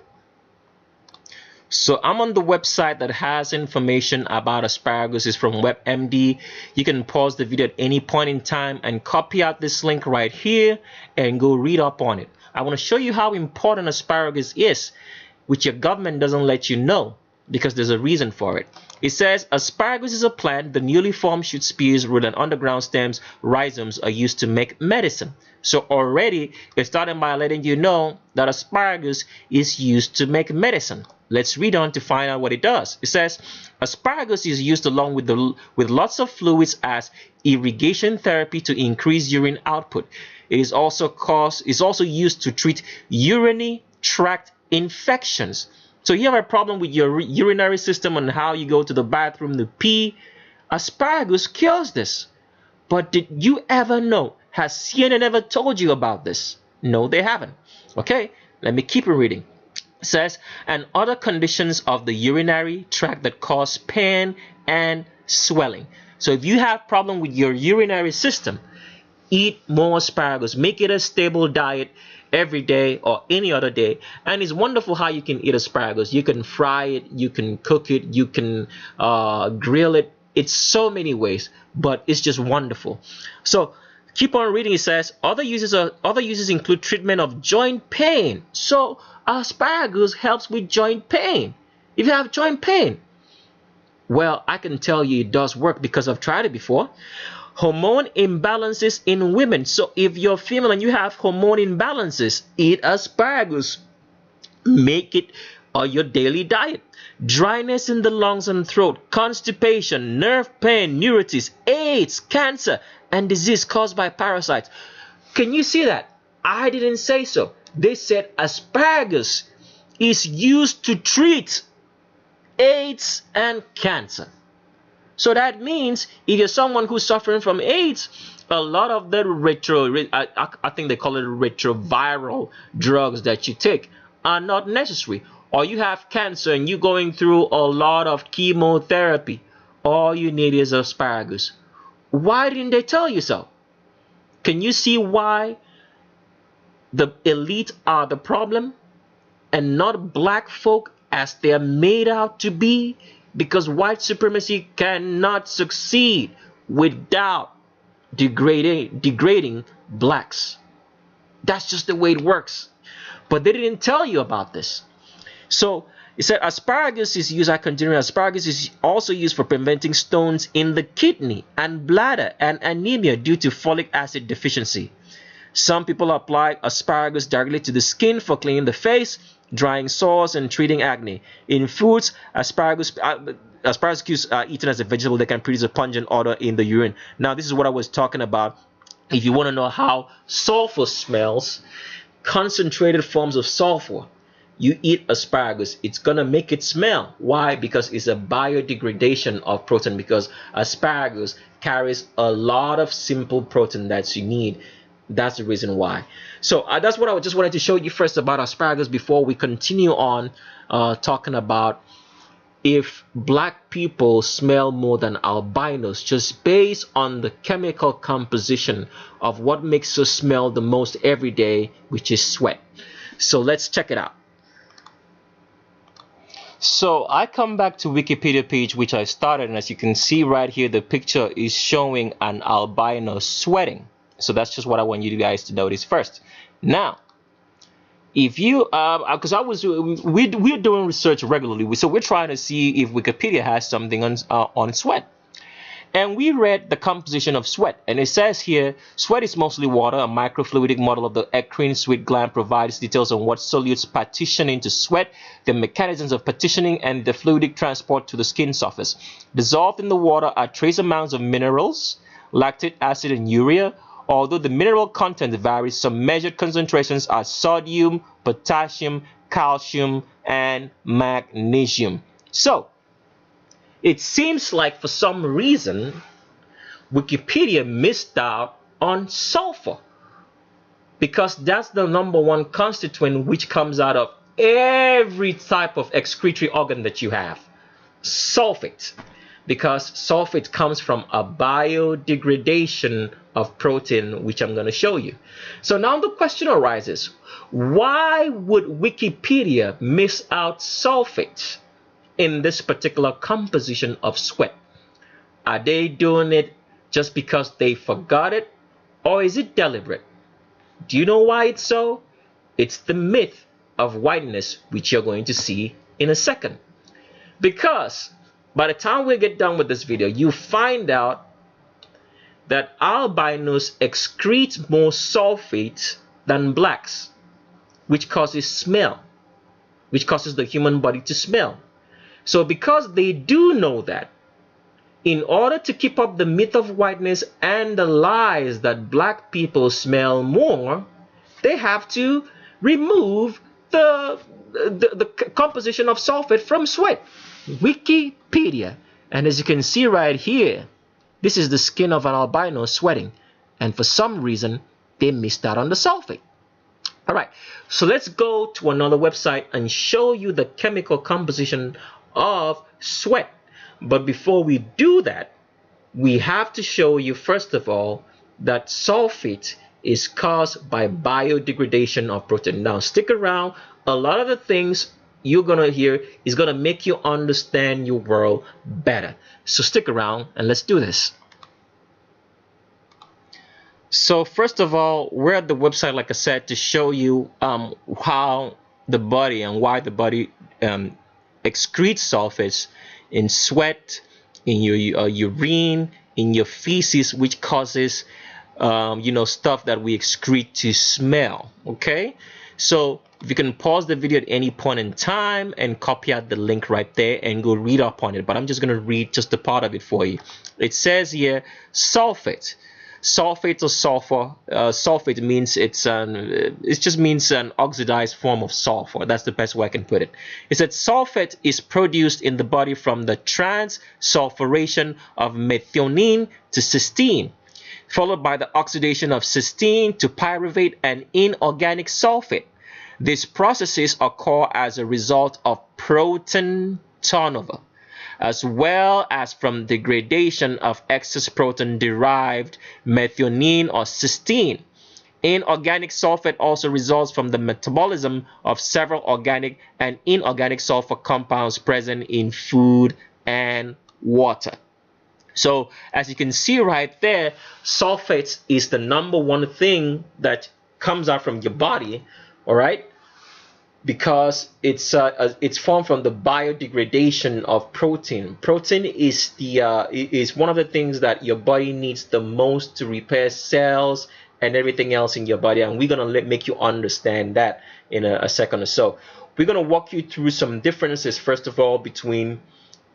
So I'm on the website that has information about asparagus. It's from WebMD. You can pause the video at any point in time and copy out this link right here and go read up on it. I want to show you how important asparagus is, which your government doesn't let you know, because there's a reason for it. It says asparagus is a plant. The newly formed shoot spears, root, and underground stems, rhizomes are used to make medicine. So already it's starting by letting you know that asparagus is used to make medicine. Let's read on to find out what it does. It says asparagus is used along with lots of fluids as irrigation therapy to increase urine output. It is also used to treat urinary tract infections. So you have a problem with your urinary system and how you go to the bathroom to pee. Asparagus cures this. But did you ever know? Has CNN ever told you about this? No, they haven't. Okay, let me keep reading. It says, and other conditions of the urinary tract that cause pain and swelling. So if you have problem with your urinary system, eat more asparagus. Make it a stable diet every day or any other day. And it's wonderful how you can eat asparagus. You can fry it, you can cook it, you can grill it. It's so many ways, but it's just wonderful. So keep on reading. It says other uses include treatment of joint pain. So asparagus helps with joint pain. If you have joint pain, well, I can tell you it does work because I've tried it before. Hormone imbalances in women. So if you're female and you have hormone imbalances, eat asparagus. Make it your daily diet. Dryness in the lungs and throat, constipation, nerve pain, neuritis, AIDS, cancer, and disease caused by parasites. Can you see that? I didn't say so. They said asparagus is used to treat AIDS and cancer. So that means if you're someone who's suffering from AIDS, a lot of the I think they call it retroviral drugs that you take are not necessary. Or you have cancer and you're going through a lot of chemotherapy. All you need is asparagus. Why didn't they tell you so? Can you see why the elite are the problem and not black folk as they're made out to be? Because white supremacy cannot succeed without degrading blacks. That's just the way it works. But they didn't tell you about this. So it said asparagus is used, I continue, asparagus is also used for preventing stones in the kidney and bladder and anemia due to folic acid deficiency. Some people apply asparagus directly to the skin for cleaning the face, drying sores, and treating acne. In foods, asparagus eaten as a vegetable, they can produce a pungent odor in the urine. Now, this is what I was talking about. If you want to know how sulfur smells, concentrated forms of sulfur, you eat asparagus, it's going to make it smell. Why? Because it's a biodegradation of protein, because asparagus carries a lot of simple protein that you need. That's the reason why. So that's what I just wanted to show you first about asparagus before we continue on talking about if black people smell more than albinos, just based on the chemical composition of what makes us smell the most every day, which is sweat. So let's check it out. So I come back to Wikipedia page, which I started, and as you can see right here, the picture is showing an albino sweating. So that's just what I want you guys to notice first. Now, if you, because we're doing research regularly, so we're trying to see if Wikipedia has something on sweat. And we read the composition of sweat, and it says here, sweat is mostly water. A microfluidic model of the eccrine sweat gland provides details on what solutes partition into sweat, the mechanisms of partitioning, and the fluidic transport to the skin surface. Dissolved in the water are trace amounts of minerals, lactic acid, and urea, although the mineral content varies. Some measured concentrations are sodium, potassium, calcium, and magnesium. So it seems like for some reason Wikipedia missed out on sulfur, because that's the #1 constituent which comes out of every type of excretory organ that you have. Sulfate, because sulfate comes from a biodegradation of protein, which I'm going to show you. So now the question arises, why would Wikipedia miss out sulfate in this particular composition of sweat? Are they doing it just because they forgot it, or is it deliberate? Do you know why it's so? It's the myth of whiteness, which you're going to see in a second. Because by the time we get done with this video, you find out that albinos excrete more sulfate than blacks, which causes smell, which causes the human body to smell. So because they do know that, in order to keep up the myth of whiteness and the lies that black people smell more, they have to remove the composition of sulfate from sweat. Wikipedia. And as you can see right here, this is the skin of an albino sweating, and for some reason they missed out on the sulfate. All right, so let's go to another website and show you the chemical composition of sweat. But before we do that, we have to show you first of all that sulfate is caused by biodegradation of protein. Now stick around. A lot of the things you're gonna hear is gonna make you understand your world better. So stick around and let's do this. So first of all, we're at the website, like I said, to show you how the body and why the body excretes sulfates in sweat, in your urine, in your feces, which causes stuff that we excrete to smell. Okay, so if you can pause the video at any point in time and copy out the link right there and go read up on it, but I'm just going to read just a part of it for you. It says here, sulfate. Sulfate or sulfur. Sulfate means it just means an oxidized form of sulfur. That's the best way I can put it. It said sulfate is produced in the body from the transsulfuration of methionine to cysteine, followed by the oxidation of cysteine to pyruvate and inorganic sulfate. These processes occur as a result of protein turnover, as well as from degradation of excess protein-derived methionine or cysteine. Inorganic sulfate also results from the metabolism of several organic and inorganic sulfur compounds present in food and water. So as you can see right there, sulfates is the #1 thing that comes out from your body, all right? Because it's formed from the biodegradation of protein. Protein is is one of the things that your body needs the most to repair cells and everything else in your body, and we're gonna make you understand that in a second or so. We're gonna walk you through some differences first of all between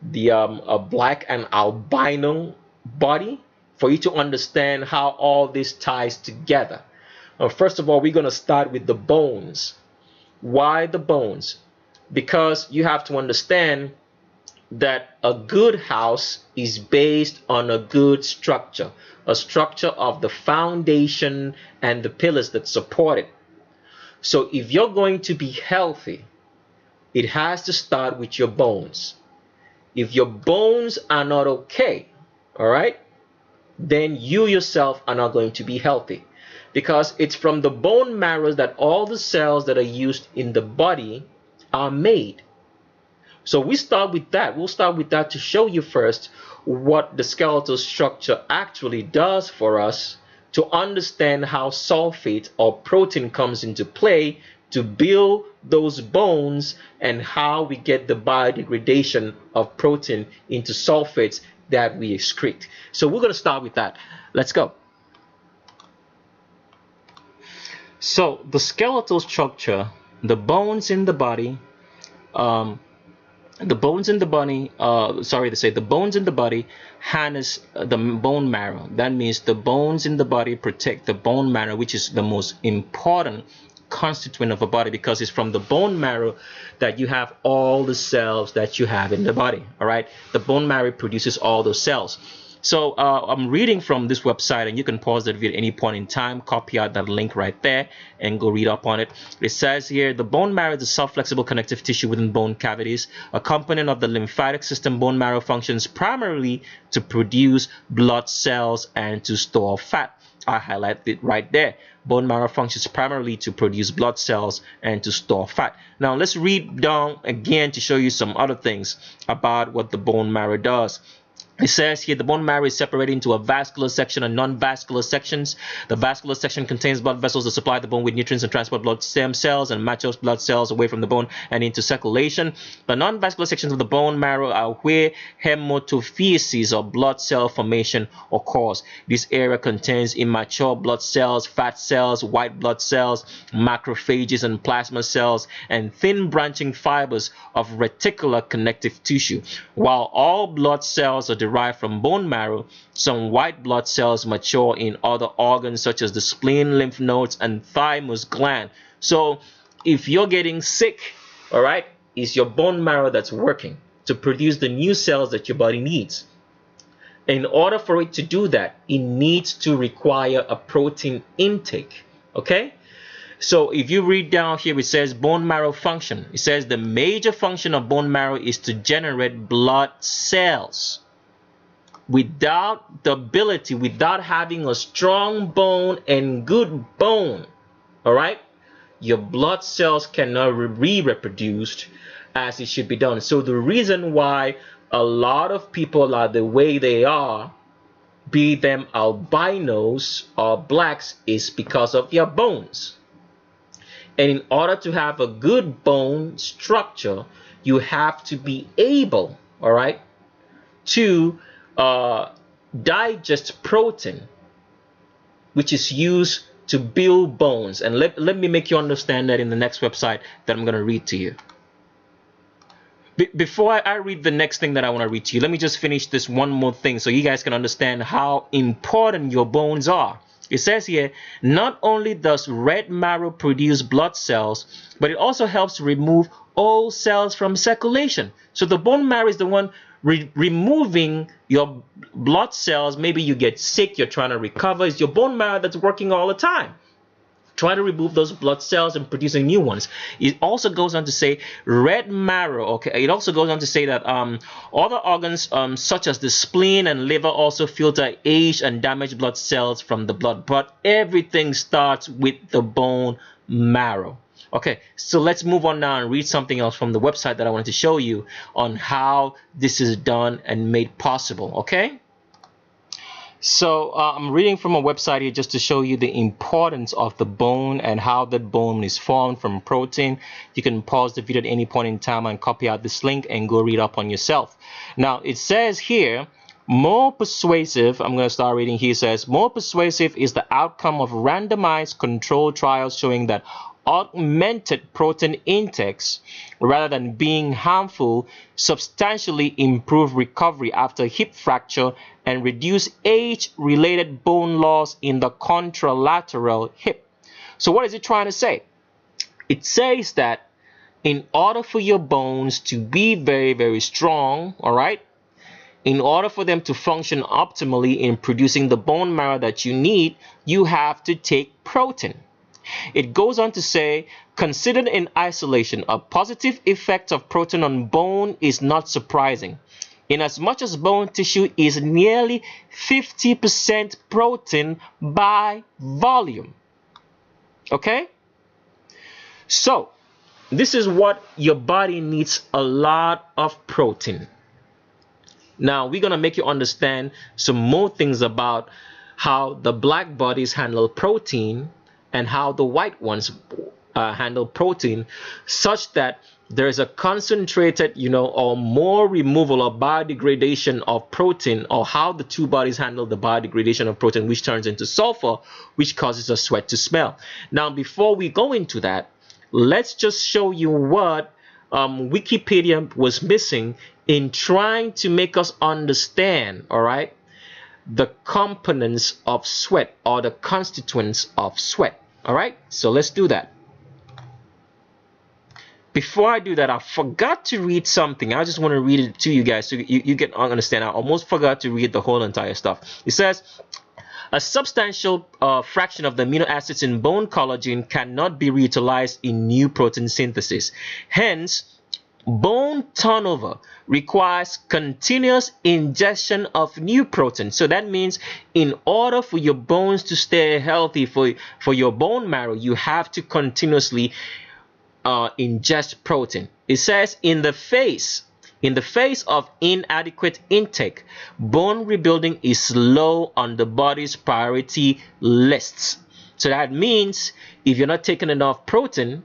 the a black and albino body, for you to understand how all this ties together. First of all, we're gonna start with the bones. Why the bones? Because you have to understand that a good house is based on a good structure, a structure of the foundation and the pillars that support it. So if you're going to be healthy, it has to start with your bones. If your bones are not okay, all right, then you yourself are not going to be healthy. Because it's from the bone marrow that all the cells that are used in the body are made. So we start with that. We'll start with that to show you first what the skeletal structure actually does for us, to understand how sulfate or protein comes into play to build those bones, and how we get the biodegradation of protein into sulfates that we excrete. So we're going to start with that. Let's go. So the skeletal structure, the bones in the body, the bones in the body, the bones in the body harness the bone marrow. That means the bones in the body protect the bone marrow, which is the most important constituent of a body, because it's from the bone marrow that you have all the cells that you have in the body. All right, the bone marrow produces all those cells. So I'm reading from this website, and you can pause the video at any point in time, copy out that link right there, and go read up on it. It says here, the bone marrow is a soft, flexible connective tissue within bone cavities. A component of the lymphatic system, bone marrow functions primarily to produce blood cells and to store fat. I highlight it right there. Bone marrow functions primarily to produce blood cells and to store fat. Now let's read down again to show you some other things about what the bone marrow does. It says here the bone marrow is separated into a vascular section and non-vascular sections. The vascular section contains blood vessels that supply the bone with nutrients and transport blood stem cells and match blood cells away from the bone and into circulation. The non-vascular sections of the bone marrow are where hematopoiesis or blood cell formation occurs. This area contains immature blood cells, fat cells, white blood cells, macrophages and plasma cells, and thin branching fibers of reticular connective tissue. While all blood cells are derived from bone marrow, some white blood cells mature in other organs such as the spleen, lymph nodes, and thymus gland. So if you're getting sick, all right, it's your bone marrow that's working to produce the new cells that your body needs. In order for it to do that, it needs to require a protein intake. Okay, so if you read down here, it says bone marrow function. It says the major function of bone marrow is to generate blood cells. Without having a strong bone and good bone, all right, your blood cells cannot be reproduced as it should be done. So the reason why a lot of people are the way they are, be them albinos or blacks, is because of their bones. And in order to have a good bone structure, you have to be able, all right, to digest protein, which is used to build bones. And let me make you understand that in the next website that I'm going to read to you. Before I read the next thing that I want to read to you, let me just finish this one more thing so you guys can understand how important your bones are. It says here, not only does red marrow produce blood cells, but it also helps to remove old cells from circulation. So the bone marrow is the one removing your blood cells. Maybe you get sick, you're trying to recover. It's your bone marrow that's working all the time, try to remove those blood cells and producing new ones. It also goes on to say red marrow, okay, it also goes on to say that other organs such as the spleen and liver also filter aged and damaged blood cells from the blood, but everything starts with the bone marrow. Okay, so let's move on now and read something else from the website that I wanted to show you on how this is done and made possible. Okay, so I'm reading from a website here just to show you the importance of the bone and how that bone is formed from protein. You can pause the video at any point in time and copy out this link and go read up on yourself. Now it says here, more persuasive, I'm going to start reading here, says more persuasive is the outcome of randomized controlled trials showing that augmented protein intakes, rather than being harmful, substantially improve recovery after hip fracture and reduce age-related bone loss in the contralateral hip. So what is it trying to say? It says that in order for your bones to be very, very strong, all right, in order for them to function optimally in producing the bone marrow that you need, you have to take protein. It goes on to say, considered in isolation, a positive effect of protein on bone is not surprising, inasmuch as bone tissue is nearly 50% protein by volume. Okay? So, this is what your body needs, a lot of protein. Now, we're going to make you understand some more things about how the black bodies handle protein and how the white ones handle protein, such that there is a concentrated, or more removal or biodegradation of protein, or how the two bodies handle the biodegradation of protein, which turns into sulfur, which causes a sweat to smell. Now, before we go into that, let's just show you what Wikipedia was missing in trying to make us understand, all right, the components of sweat or the constituents of sweat. All right, so let's do that. Before I do that, I forgot to read something. I just want to read it to you guys so you can understand. I almost forgot to read the whole entire stuff. It says, a substantial fraction of the amino acids in bone collagen cannot be reutilized in new protein synthesis. Hence, bone turnover requires continuous ingestion of new protein. So that means in order for your bones to stay healthy, for your bone marrow, you have to continuously ingest protein. It says in the face of inadequate intake, bone rebuilding is low on the body's priority lists. So that means if you're not taking enough protein,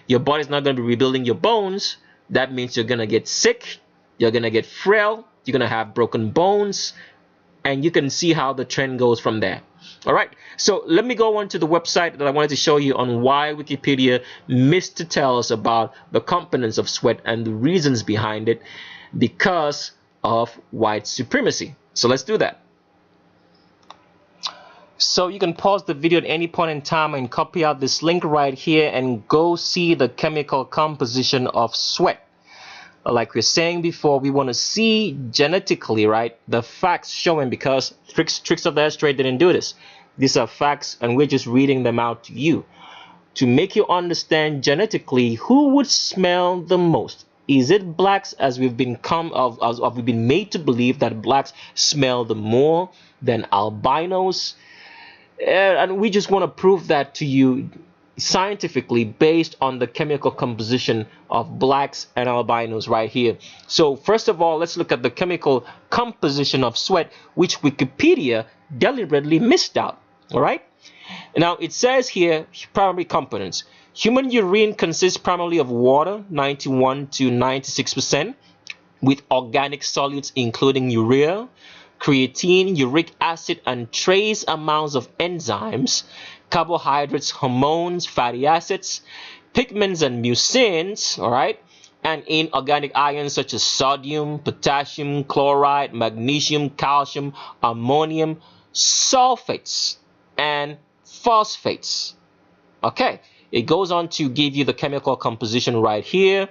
your body's not going to be rebuilding your bones. That means you're going to get sick, you're going to get frail, you're going to have broken bones, and you can see how the trend goes from there. All right, so let me go on to the website that I wanted to show you on why Wikipedia missed to tell us about the components of sweat and the reasons behind it because of white supremacy. So let's do that. So you can pause the video at any point in time and copy out this link right here and go see the chemical composition of sweat. Like we were saying before, we want to see genetically, right, the facts showing, because tricks of the X-ray didn't do this. These are facts, and we're just reading them out to you to make you understand genetically who would smell the most. Is it blacks, as we've been made to believe that blacks smell the more than albinos? And we just want to prove that to you scientifically based on the chemical composition of blacks and albinos right here. So first of all, let's look at the chemical composition of sweat, which Wikipedia deliberately missed out. All right, now it says here primary components. Human urine consists primarily of water, 91 to 96%, with organic solids including urea, creatine, uric acid, and trace amounts of enzymes, carbohydrates, hormones, fatty acids, pigments, and mucins, all right, and inorganic ions such as sodium, potassium, chloride, magnesium, calcium, ammonium, sulfates, and phosphates. Okay, it goes on to give you the chemical composition right here,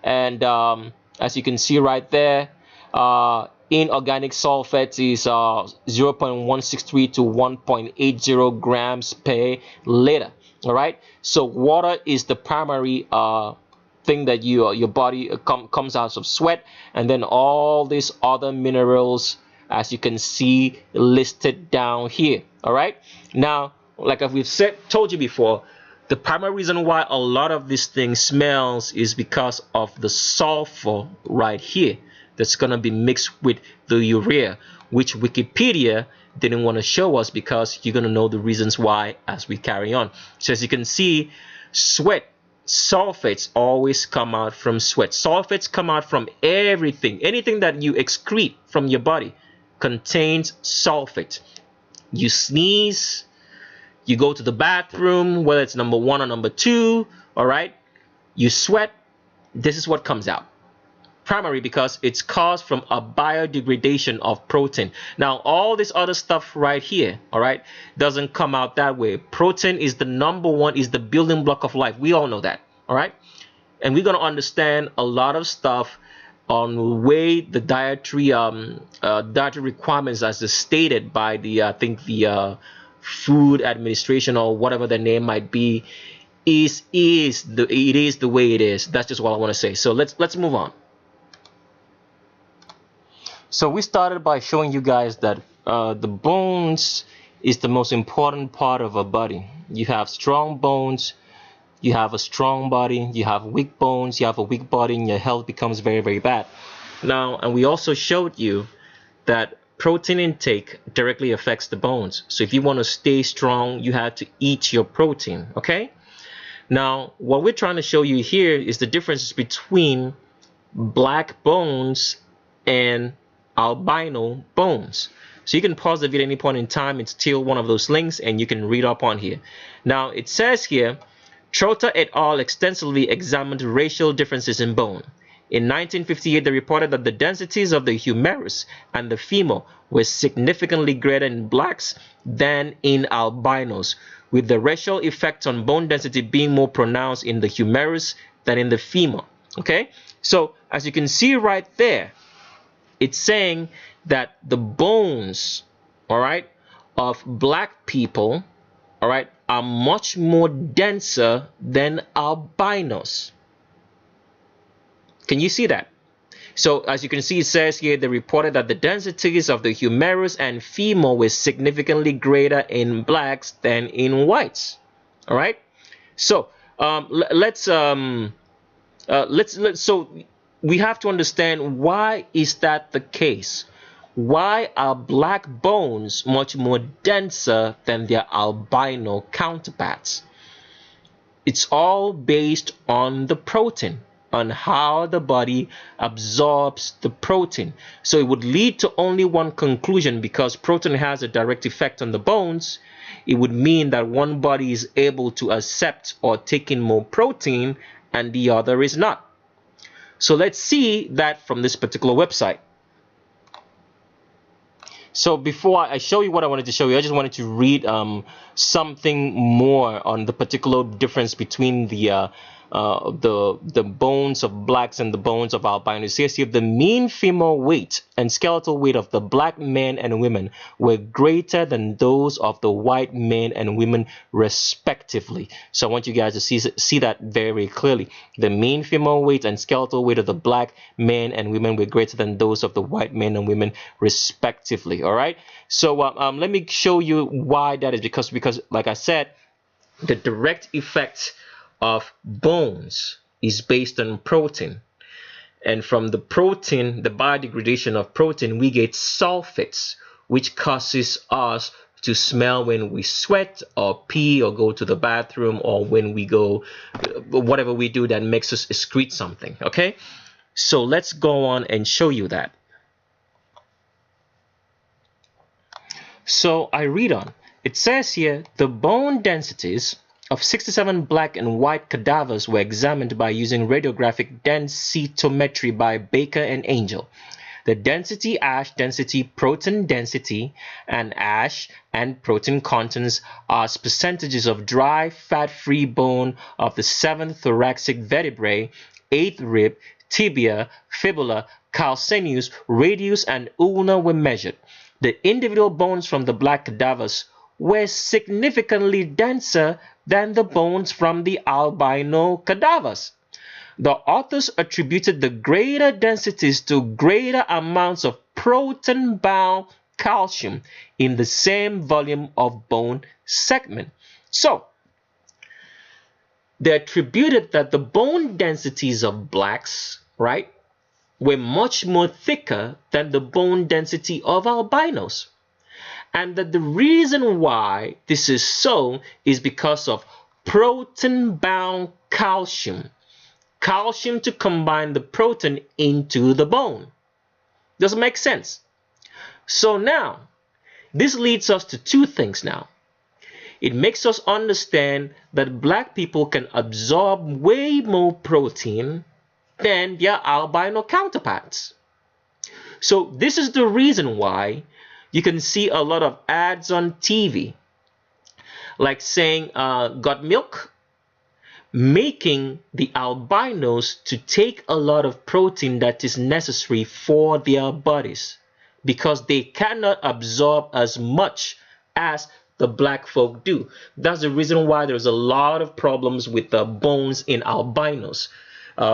and as you can see right there, inorganic sulfates is 0.163 to 1.80 grams per liter. All right, so water is the primary thing that your body comes out of sweat, and then all these other minerals, as you can see, listed down here. All right, now, like we've told you before, the primary reason why a lot of this thing smells is because of the sulfur right here that's going to be mixed with the urea, which Wikipedia didn't want to show us, because you're going to know the reasons why as we carry on. So as you can see, sweat, sulfates always come out from sweat. Sulfates come out from everything. Anything that you excrete from your body contains sulfate. You sneeze, you go to the bathroom, whether it's number 1 or number 2, all right, you sweat, this is what comes out. Primary, because it's caused from a biodegradation of protein. Now, all this other stuff right here, all right, doesn't come out that way. Protein is the number one, is the building block of life. We all know that, all right? And we're going to understand a lot of stuff on the way the dietary requirements, as stated by the I think the Food Administration or whatever the name might be, it is the way it is. That's just what I want to say. So let's move on. So we started by showing you guys that the bones is the most important part of a body. You have strong bones, you have a strong body, you have weak bones, you have a weak body, and your health becomes very, very bad. Now, and we also showed you that protein intake directly affects the bones. So if you want to stay strong, you have to eat your protein, okay? Now, what we're trying to show you here is the differences between black bones and albino bones. So you can pause the video at any point in time. It's still one of those links, and you can read up on here. Now, it says here, Trotter et al. Extensively examined racial differences in bone. In 1958, they reported that the densities of the humerus and the femur were significantly greater in blacks than in albinos, with the racial effect on bone density being more pronounced in the humerus than in the femur. Okay, so as you can see right there, it's saying that the bones, all right, of black people, all right, are much more denser than albinos. Can you see that? So as you can see, it says here they reported that the densities of the humerus and femur were significantly greater in blacks than in whites. All right. So so we have to understand, why is that the case? Why are black bones much more denser than their albino counterparts? It's all based on the protein, on how the body absorbs the protein. So it would lead to only one conclusion: because protein has a direct effect on the bones, it would mean that one body is able to accept or take in more protein and the other is not. So let's see that from this particular website. So before I show you what I wanted to show you, I just wanted to read something more on the particular difference between the bones of blacks and the bones of albinos. Here, see, the mean femur weight and skeletal weight of the black men and women were greater than those of the white men and women respectively. So I want you guys to see that very clearly. The mean femur weight and skeletal weight of the black men and women were greater than those of the white men and women respectively. All right. So let me show you why that is. Because like I said, the direct effect of bones is based on protein, and from the protein, the biodegradation of protein, we get sulfates, which causes us to smell when we sweat or pee or go to the bathroom, or when we go, whatever we do that makes us excrete something. Okay, so let's go on and show you that. So I read on. It says here, the bone densities of 67 black and white cadavers were examined by using radiographic densitometry by Baker and Angel. The density, ash density, protein density, and ash and protein contents are percentages of dry, fat-free bone of the 7th thoracic vertebrae, 8th rib, tibia, fibula, calcaneus, radius, and ulna were measured. The individual bones from the black cadavers were significantly denser than the bones from the albino cadavers. The authors attributed the greater densities to greater amounts of protein-bound calcium in the same volume of bone segment. So, they attributed that the bone densities of blacks, right, were much more thicker than the bone density of albinos. And that the reason why this is so is because of protein-bound calcium. Calcium to combine the protein into the bone. Does it make sense? So now, this leads us to two things now. It makes us understand that black people can absorb way more protein than their albino counterparts. So this is the reason why you can see a lot of ads on TV, like saying, got milk? Making the albinos to take a lot of protein that is necessary for their bodies, because they cannot absorb as much as the black folk do. That's the reason why there's a lot of problems with the bones in albinos.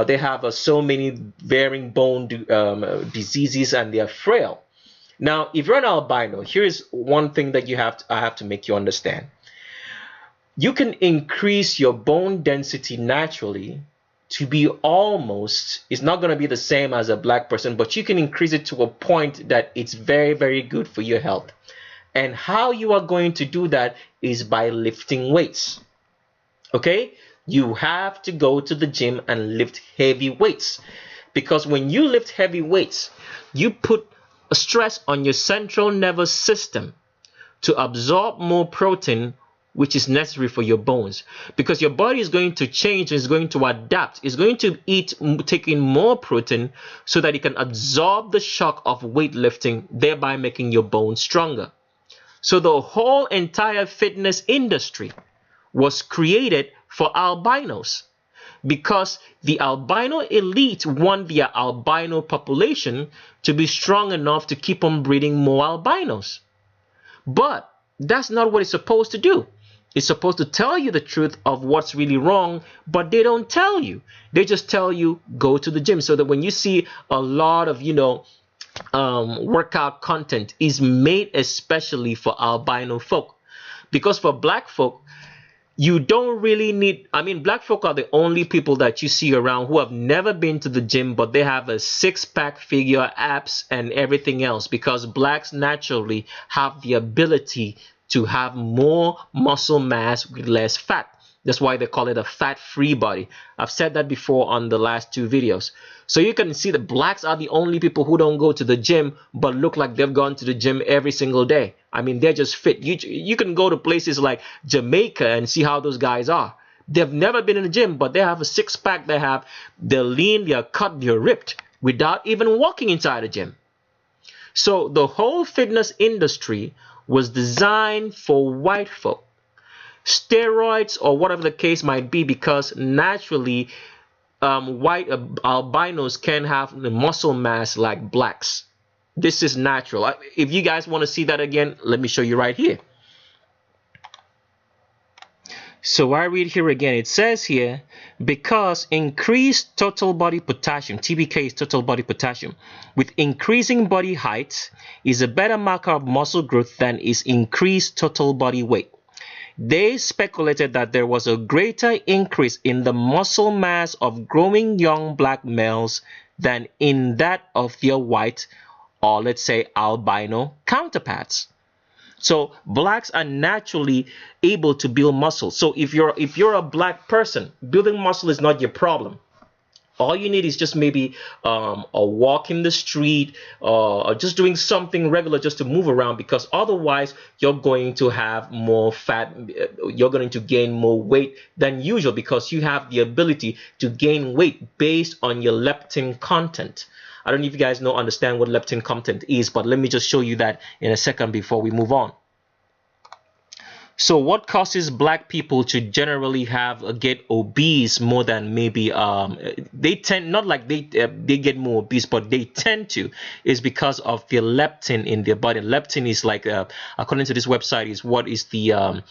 They have so many varying bone diseases, and they are frail. Now, if you're an albino, here's one thing that I have to make you understand. You can increase your bone density naturally to be almost, it's not going to be the same as a black person, but you can increase it to a point that it's very, very good for your health. And how you are going to do that is by lifting weights. Okay? You have to go to the gym and lift heavy weights. Because when you lift heavy weights, you put a stress on your central nervous system to absorb more protein which is necessary for your bones, because your body is going to change, is going to adapt, is going to take in more protein so that it can absorb the shock of weightlifting, thereby making your bones stronger. So the whole entire fitness industry was created for albinos, because the albino elite want their albino population to be strong enough to keep on breeding more albinos. But that's not what it's supposed to do. It's supposed to tell you the truth of what's really wrong, but they don't tell you. They just tell you, go to the gym. So that when you see a lot of, workout content is made especially for albino folk. Because for black folk, you don't really need, black folk are the only people that you see around who have never been to the gym, but they have a six-pack figure, abs, and everything else, because blacks naturally have the ability to have more muscle mass with less fat. That's why they call it a fat-free body. I've said that before on the last two videos. So you can see that blacks are the only people who don't go to the gym but look like they've gone to the gym every single day. They're just fit. You can go to places like Jamaica and see how those guys are. They've never been in the gym, but they have a six-pack. They're lean, they're cut, they're ripped without even walking inside a gym. So the whole fitness industry was designed for white folk. Steroids or whatever the case might be, because naturally white albinos can have the muscle mass like blacks. This is natural. If you guys want to see that again, let me show you right here. So I read here again. It says here, because increased total body potassium, TBK is total body potassium, with increasing body height is a better marker of muscle growth than is increased total body weight. They speculated that there was a greater increase in the muscle mass of growing young black males than in that of their white, or let's say albino counterparts. So blacks are naturally able to build muscle. So if you're a black person, building muscle is not your problem. All you need is just maybe a walk in the street, or just doing something regular just to move around, because otherwise you're going to have more fat, you're going to gain more weight than usual, because you have the ability to gain weight based on your leptin content. I don't know if you guys understand what leptin content is, but let me just show you that in a second before we move on. So what causes black people to generally get obese more than maybe they tend, not like they get more obese, but they tend to, is because of the leptin in their body. Leptin is like according to this website is what is the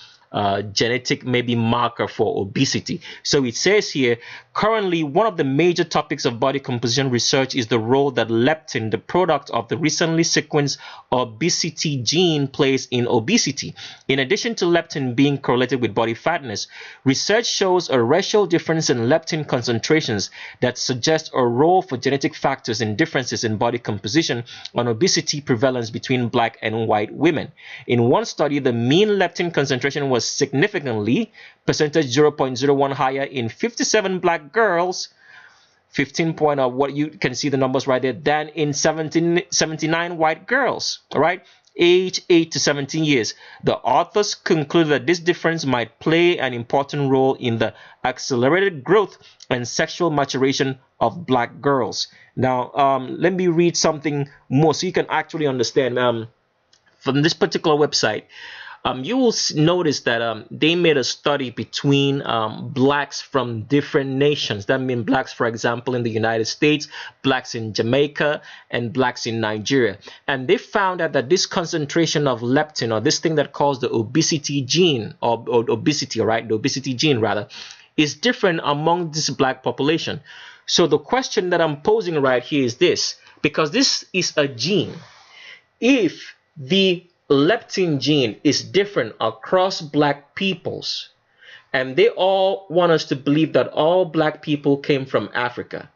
genetic maybe marker for obesity. So it says here, currently one of the major topics of body composition research is the role that leptin, the product of the recently sequenced obesity gene, plays in obesity. In addition to leptin being correlated with body fatness, research shows a racial difference in leptin concentrations that suggests a role for genetic factors and differences in body composition on obesity prevalence between black and white women. In one study, the mean leptin concentration was significantly, percentage 0.01 higher in 57 black girls, 15 point of what you can see the numbers right there, than in 79 white girls, all right, age 8 to 17 years. The authors concluded that this difference might play an important role in the accelerated growth and sexual maturation of black girls. Now, let me read something more so you can actually understand. From this particular website, you will notice that they made a study between blacks from different nations. That means blacks, for example, in the United States, blacks in Jamaica, and blacks in Nigeria. And they found out that this concentration of leptin, or this thing that caused the obesity gene, or obesity, right? The obesity gene, rather, is different among this black population. So the question that I'm posing right here is this, because this is a gene. If the leptin gene is different across black peoples, and they all want us to believe that all black people came from Africa,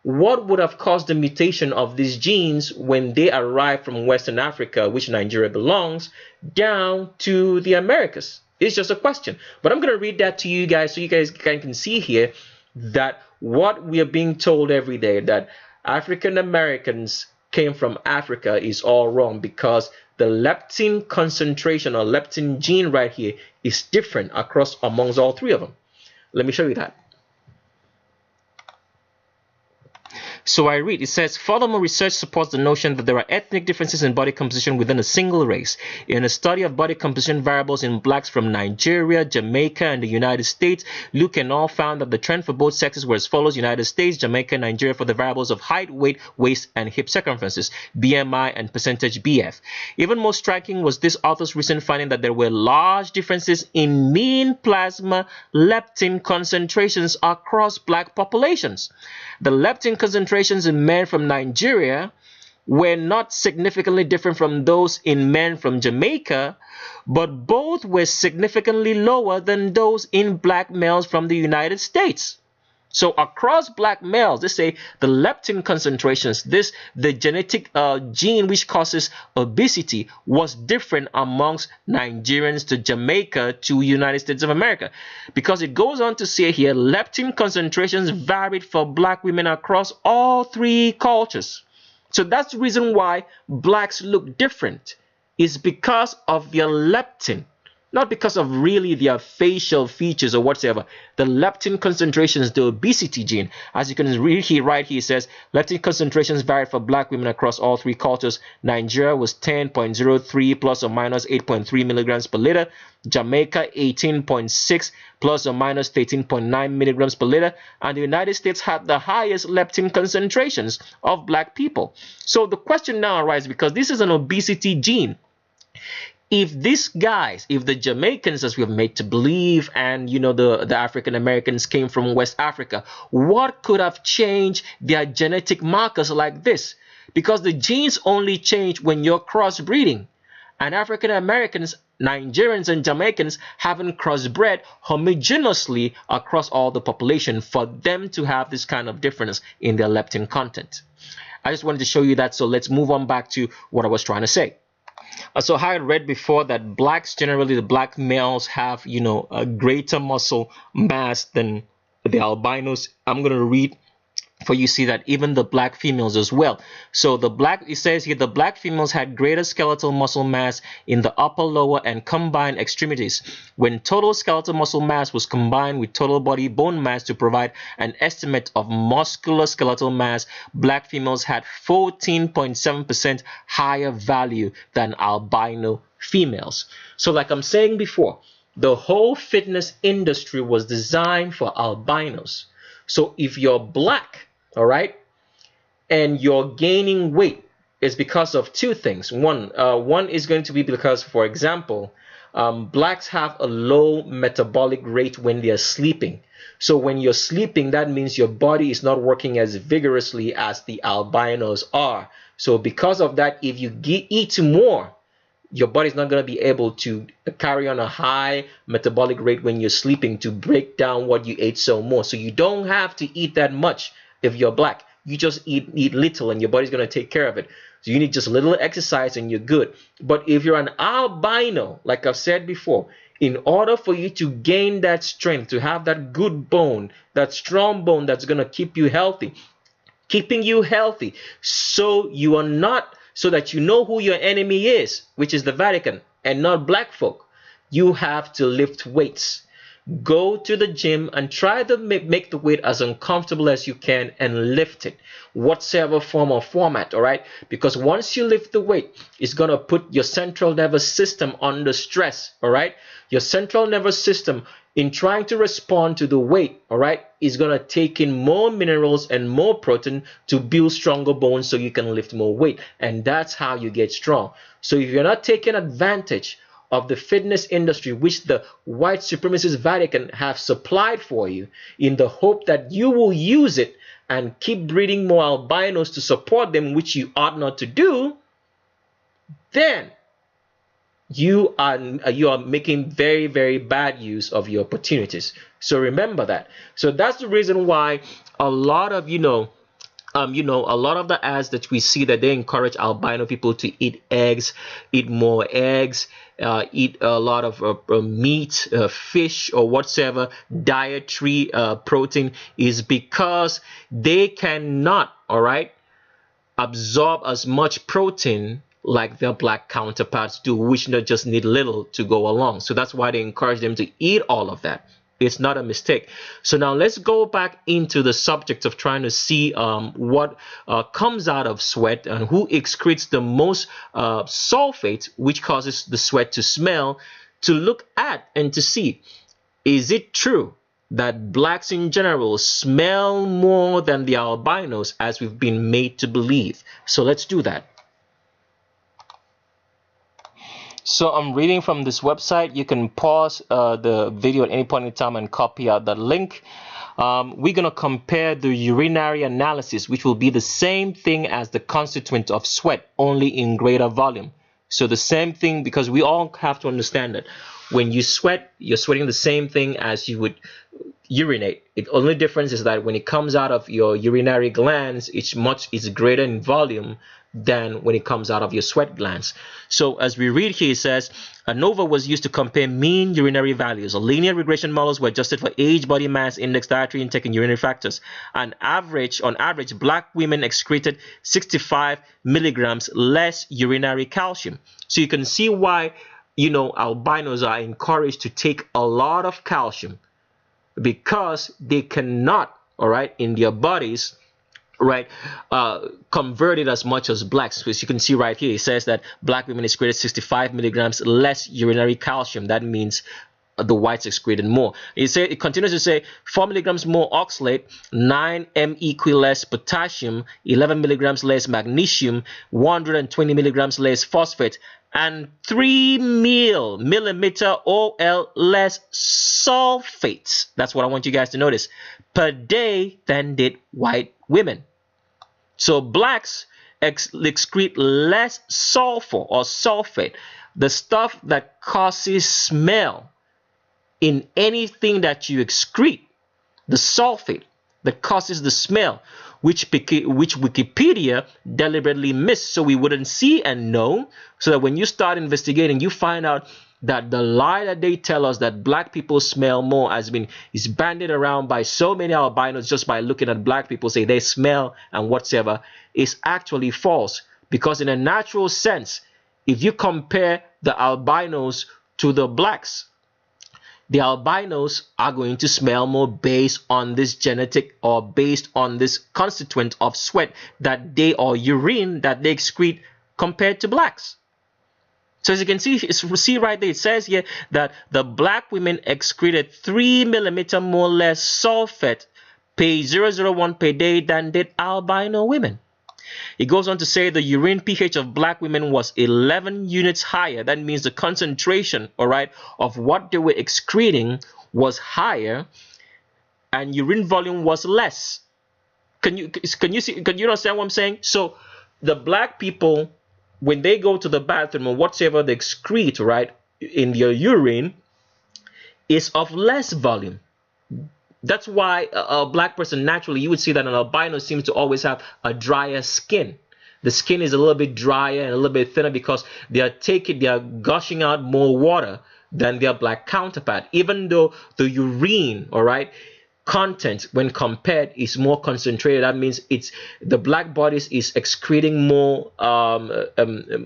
what would have caused the mutation of these genes when they arrived from Western Africa, which Nigeria belongs, down to the Americas? It's just a question. But I'm going to read that to you guys so you guys can see here that what we are being told every day, that African Americans came from Africa is all wrong, because the leptin concentration or leptin gene right here is different across amongst all three of them. Let me show you that. So I read, it says, furthermore, research supports the notion that there are ethnic differences in body composition within a single race. In a study of body composition variables in blacks from Nigeria, Jamaica, and the United States, Luke and all found that the trend for both sexes were as follows: United States, Jamaica, and Nigeria for the variables of height, weight, waist, and hip circumferences, BMI, and percentage BF. Even more striking was this author's recent finding that there were large differences in mean plasma leptin concentrations across black populations. The leptin concentrations in men from Nigeria were not significantly different from those in men from Jamaica, but both were significantly lower than those in black males from the United States. So across black males, they say the leptin concentrations, the genetic gene which causes obesity, was different amongst Nigerians to Jamaica to United States of America, because it goes on to say here, leptin concentrations varied for black women across all three cultures. So that's the reason why blacks look different, is because of their leptin. Not because of really their facial features or whatsoever. The leptin concentrations, the obesity gene, as you can read here, right here, says leptin concentrations varied for black women across all three cultures. Nigeria was 10.03 plus or minus 8.3 milligrams per liter. Jamaica 18.6 plus or minus 13.9 milligrams per liter. And the United States had the highest leptin concentrations of black people. So the question now arises, because this is an obesity gene. If these guys, if the Jamaicans, as we've made to believe, and the African Americans came from West Africa, what could have changed their genetic markers like this? Because the genes only change when you're crossbreeding. And African Americans, Nigerians, and Jamaicans haven't crossbred homogeneously across all the population for them to have this kind of difference in their leptin content. I just wanted to show you that, so let's move on back to what I was trying to say. So I had read before that blacks, generally the black males, have a greater muscle mass than the albinos. I'm going to read for you, see that even the black females as well. So it says here, the black females had greater skeletal muscle mass in the upper, lower, and combined extremities. When total skeletal muscle mass was combined with total body bone mass to provide an estimate of muscular skeletal mass, black females had 14.7% higher value than albino females. So like I'm saying before, the whole fitness industry was designed for albinos. So if you're black, all right, and you're gaining weight, it's because of two things. One is going to be because, for example, blacks have a low metabolic rate when they're sleeping. So when you're sleeping, that means your body is not working as vigorously as the albinos are. So because of that, if you eat more, your body's not going to be able to carry on a high metabolic rate when you're sleeping to break down what you ate so more. So you don't have to eat that much if you're black. You just eat little and your body's going to take care of it. So you need just a little exercise and you're good. But if you're an albino, like I've said before, in order for you to gain that strength, to have that good bone, that strong bone that's going to keep you healthy, keeping you healthy, so that you know who your enemy is, which is the Vatican and not black folk, you have to lift weights. Go to the gym and try to make the weight as uncomfortable as you can and lift it, whatever form or format, all right? Because once you lift the weight, it's going to put your central nervous system under stress, all right? Your central nervous system, in trying to respond to the weight, all right, is going to take in more minerals and more protein to build stronger bones so you can lift more weight. And that's how you get strong. So if you're not taking advantage of the fitness industry, which the white supremacist Vatican have supplied for you, in the hope that you will use it and keep breeding more albinos to support them, which you ought not to do, then you are making very, very bad use of your opportunities. So remember that. So that's the reason why a lot of a lot of the ads that we see, that they encourage albino people to eat eggs, eat more eggs, eat a lot of meat, fish, or whatsoever dietary protein, is because they cannot, all right, absorb as much protein like their black counterparts do, which they just need little to go along. So that's why they encourage them to eat all of that. It's not a mistake. So now let's go back into the subject of trying to see what comes out of sweat and who excretes the most sulfate, which causes the sweat to smell, to look at and to see, is it true that blacks in general smell more than the albinos as we've been made to believe? So let's do that. So I'm reading from this website. You can pause the video at any point in time and copy out that link. We're going to compare the urinary analysis, which will be the same thing as the constituent of sweat, only in greater volume. So the same thing, because we all have to understand that when you sweat, you're sweating the same thing as you would urinate. The only difference is that when it comes out of your urinary glands, it's greater in volume than when it comes out of your sweat glands. So as we read here, it says ANOVA was used to compare mean urinary values. Linear regression models were adjusted for age, body mass index, dietary intake, and urinary factors. On average, black women excreted 65 milligrams less urinary calcium. So you can see why, albinos are encouraged to take a lot of calcium, because they cannot, in their bodies, convert it as much as blacks. As you can see right here, it says that black women excreted 65 milligrams less urinary calcium. That means the whites excreted more. It continues to say 4 milligrams more oxalate, 9 MeQ less potassium, 11 milligrams less magnesium, 120 milligrams less phosphate, and 3 millimeter OL less sulfates. That's what I want you guys to notice per day than did white women. So blacks excrete less sulfur or sulfate, the stuff that causes smell in anything that you excrete, the sulfate that causes the smell, which Wikipedia deliberately missed so we wouldn't see and know, so that when you start investigating, you find out that the lie that they tell us that black people smell more is bandied around by so many albinos just by looking at black people, say they smell and whatsoever, is actually false. Because in a natural sense, if you compare the albinos to the blacks, the albinos are going to smell more based on this genetic or based on this constituent of sweat or urine that they excrete compared to blacks. So as you can see right there, it says here that the black women excreted 3 millimeter more less sulfate per 001 per day than did albino women. It goes on to say the urine pH of black women was 11 units higher. That means the concentration, of what they were excreting was higher, and urine volume was less. Can you understand what I'm saying? So the black people, when they go to the bathroom or whatever they excrete, in their urine, is of less volume. That's why a black person, naturally, you would see that an albino seems to always have a drier skin. The skin is a little bit drier and a little bit thinner because they are gushing out more water than their black counterpart, even though the urine, content when compared is more concentrated. That means the black bodies is excreting more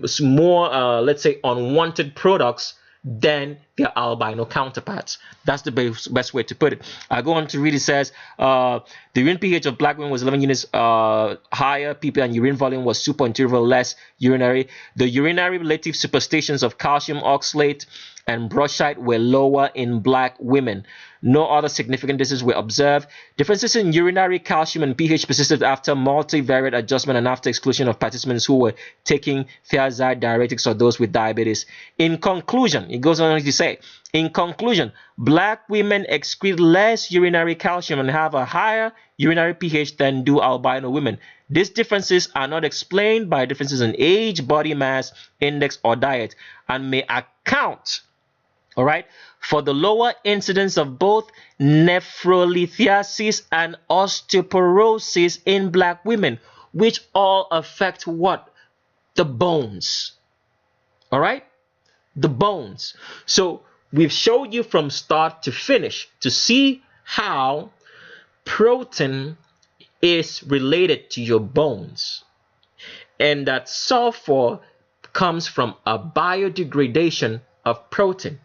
let's say unwanted products than their albino counterparts. That's the best way to put it. I go on to read. It says the urine pH of black women was 11 units higher, and urine volume was 2.2 less urinary. The urinary relative superstations of calcium oxalate and brushite were lower in black women. No other significant differences were observed. Differences in urinary calcium and pH persisted after multivariate adjustment and after exclusion of participants who were taking thiazide diuretics or those with diabetes. In conclusion, it goes on to say, in conclusion, black women excrete less urinary calcium and have a higher urinary pH than do albino women. These differences are not explained by differences in age, body mass, index, or diet, and may account for the lower incidence of both nephrolithiasis and osteoporosis in black women, which all affect what? The bones. The bones. So we've showed you from start to finish to see how protein is related to your bones. and that sulfur comes from a biodegradation of protein.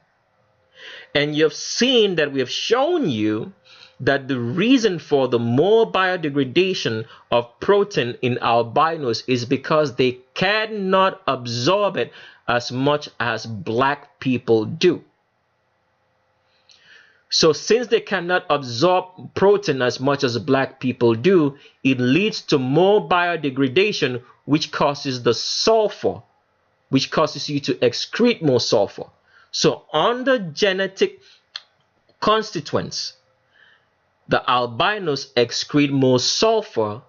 And you've seen that we have shown you that the reason for the more biodegradation of protein in albinos is because they cannot absorb it as much as black people do. So since they cannot absorb protein as much as black people do, it leads to more biodegradation, which causes the sulfur, which causes you to excrete more sulfur. So on the genetic constituents, the albinos excrete more sulfur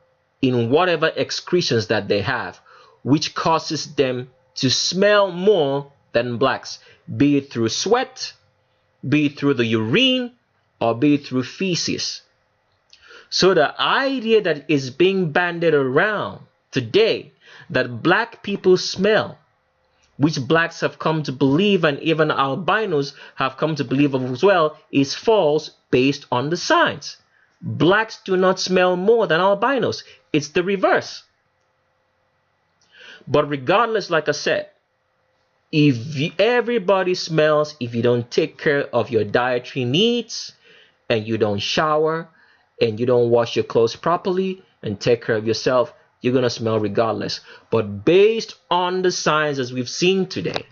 in whatever excretions that they have, which causes them to smell more than blacks, be it through sweat, be it through the urine, or be it through feces. So the idea that is being bandied around today that black people smell, which blacks have come to believe and even albinos have come to believe as well, is false based on the science. Blacks do not smell more than albinos. It's the reverse. But regardless, like I said, if everybody smells, if you don't take care of your dietary needs and you don't shower and you don't wash your clothes properly and take care of yourself, you're going to smell regardless. But based on the science as we've seen today,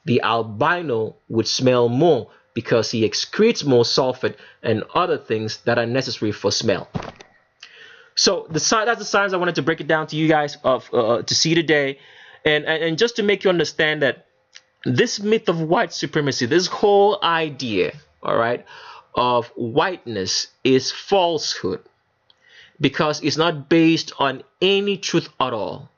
the albino would smell more because he excretes more sulfate and other things that are necessary for smell. So that's the science I wanted to break it down to you guys to see today. And just to make you understand that this myth of white supremacy, this whole idea, all right, of whiteness is falsehood, because it's not based on any truth at all.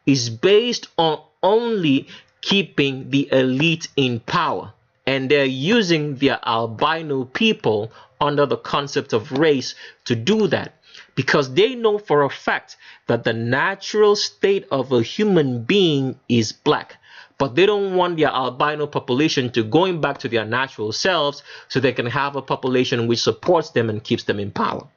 It's based on only keeping the elite in power, and they're using their albino people under the concept of race to do that, because they know for a fact that the natural state of a human being is black. But they don't want their albino population to going back to their natural selves so they can have a population which supports them and keeps them in power.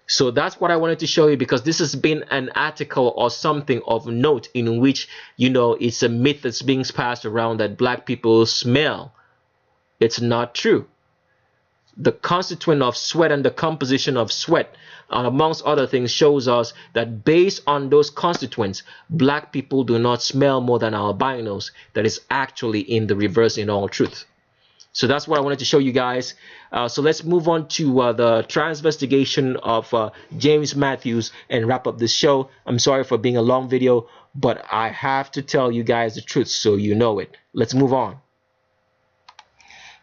So that's what I wanted to show you, because this has been an article or something of note in which, you know, it's a myth that's being passed around that black people smell. It's not true. The constituent of sweat and the composition of sweat, amongst other things, shows us that based on those constituents, black people do not smell more than albinos. That is actually in the reverse in all truth. So that's what I wanted to show you guys. So let's move on to the transvestigation of James Mathews and wrap up this show. I'm sorry for being a long video, but I have to tell you guys the truth so you know it. Let's move on.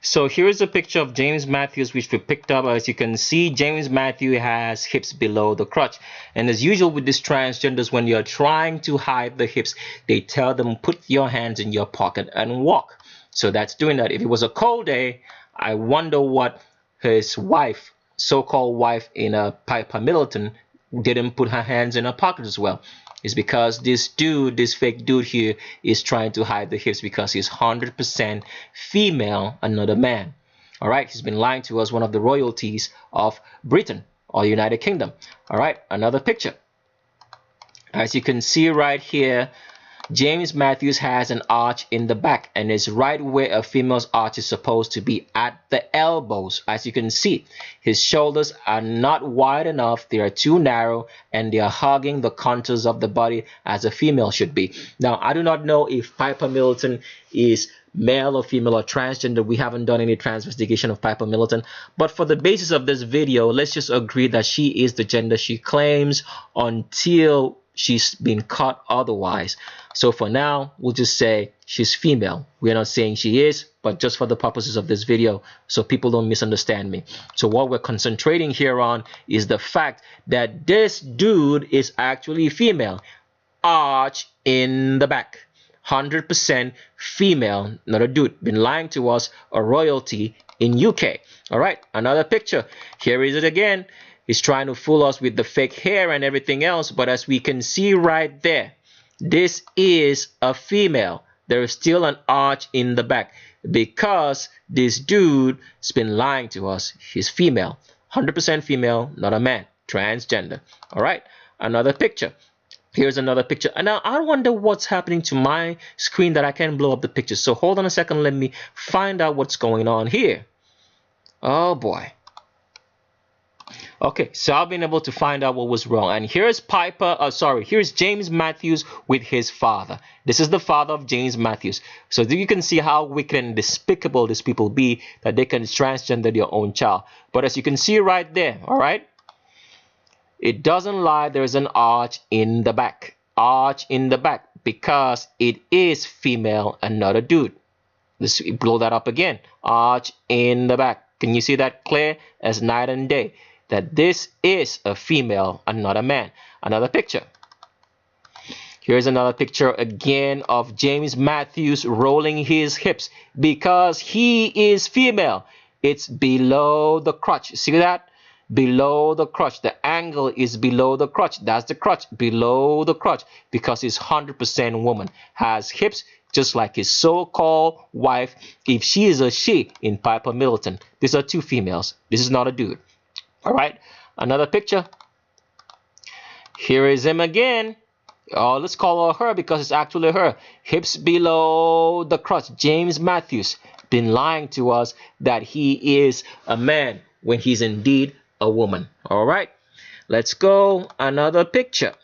So here's a picture of James Mathews, which we picked up. As you can see, James Mathews has hips below the crotch. And as usual with these transgenders, when you're trying to hide the hips, they tell them, put your hands in your pocket and walk. So that's doing that. If it was a cold day, I wonder what his wife, so-called wife in Piper Middleton, didn't put her hands in her pocket as well. It's because this dude, this fake dude here, is trying to hide the hips because he's 100% female, another man. All right, he's been lying to us, one of the royalties of Britain or United Kingdom. All right, another picture. As you can see right here, James Mathews has an arch in the back and is right where a female's arch is supposed to be, at the elbows. As you can see, his shoulders are not wide enough, they are too narrow, and they are hugging the contours of the body as a female should be. Now, I do not know if Piper Middleton is male or female or transgender. We haven't done any transvestigation of Piper Middleton, but for the basis of this video, let's just agree that she is the gender she claims until she's been caught otherwise. So for now, we'll just say she's female. We're not saying she is, but just for the purposes of this video, so people don't misunderstand me. So what we're concentrating here on is the fact that this dude is actually female. Arch in the back. 100% female, not a dude. Been lying to us, a royalty in UK. All right, another picture. Here is it again. He's trying to fool us with the fake hair and everything else, but as we can see right there, this is a female. There is still an arch in the back because this dude has been lying to us. He's female, 100% female, not a man, transgender. All right, another picture. Here's another picture. And now I wonder what's happening to my screen that I can't blow up the picture. So hold on a second. Let me find out what's going on here. Oh boy. Okay, so I've been able to find out what was wrong. And here's here's James Mathews with his father. This is the father of James Mathews. So you can see how wicked and despicable these people be, that they can transgender their own child. But as you can see right there, all right, it doesn't lie, there's an arch in the back. Arch in the back, because it is female and not a dude. Let's blow that up again. Arch in the back. Can you see that clear as night and day? That this is a female and not a man. Another picture. Here's another picture again of James Mathews rolling his hips because he is female. It's below the crotch. See that? Below the crotch. The angle is below the crotch. That's the crotch. Below the crotch, because he's 100% woman. Has hips just like his so-called wife, if she is a she in Piper Middleton. These are two females. This is not a dude. All right, another picture. Here is him again. Oh, let's call her because it's actually her. Hips below the crotch. James Mathews been lying to us that he is a man when he's indeed a woman. All right, let's go. Another picture.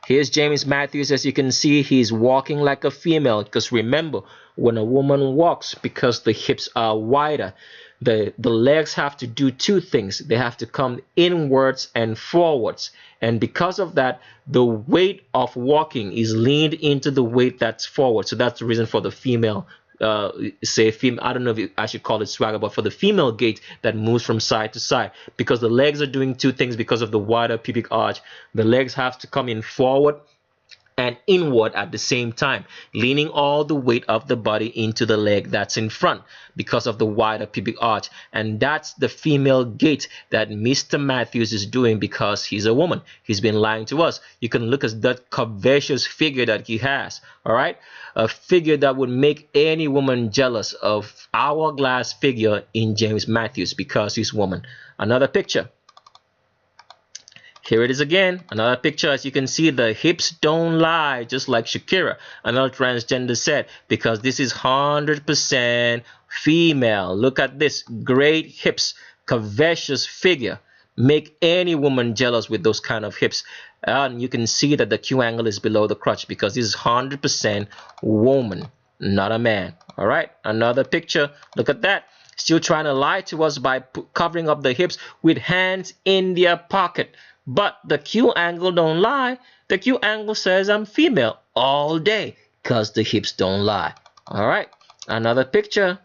Here's James Mathews. As you can see, he's walking like a female, because remember, when a woman walks, because the hips are wider, the legs have to do two things. They have to come inwards and forwards, and because of that, the weight of walking is leaned into the weight that's forward. So that's the reason for the female I don't know if I should call it swagger, but for the female gait that moves from side to side, because the legs are doing two things. Because of the wider pubic arch, the legs have to come in forward and inward at the same time, leaning all the weight of the body into the leg that's in front because of the wider pubic arch. And that's the female gait that Mr. Mathews is doing because he's a woman. He's been lying to us. You can look at that curvaceous figure that he has, all right? A figure that would make any woman jealous of hourglass figure in James Mathews because he's woman. Another picture. Here it is again, another picture. As you can see, the hips don't lie, just like Shakira, another transgender said, because this is 100% female. Look at this, great hips, curvaceous figure. Make any woman jealous with those kind of hips. And you can see that the Q angle is below the crotch because this is 100% woman, not a man. All right, another picture. Look at that. Still trying to lie to us by covering up the hips with hands in their pocket. But the Q angle don't lie. The Q angle says I'm female all day because the hips don't lie. All right, another picture.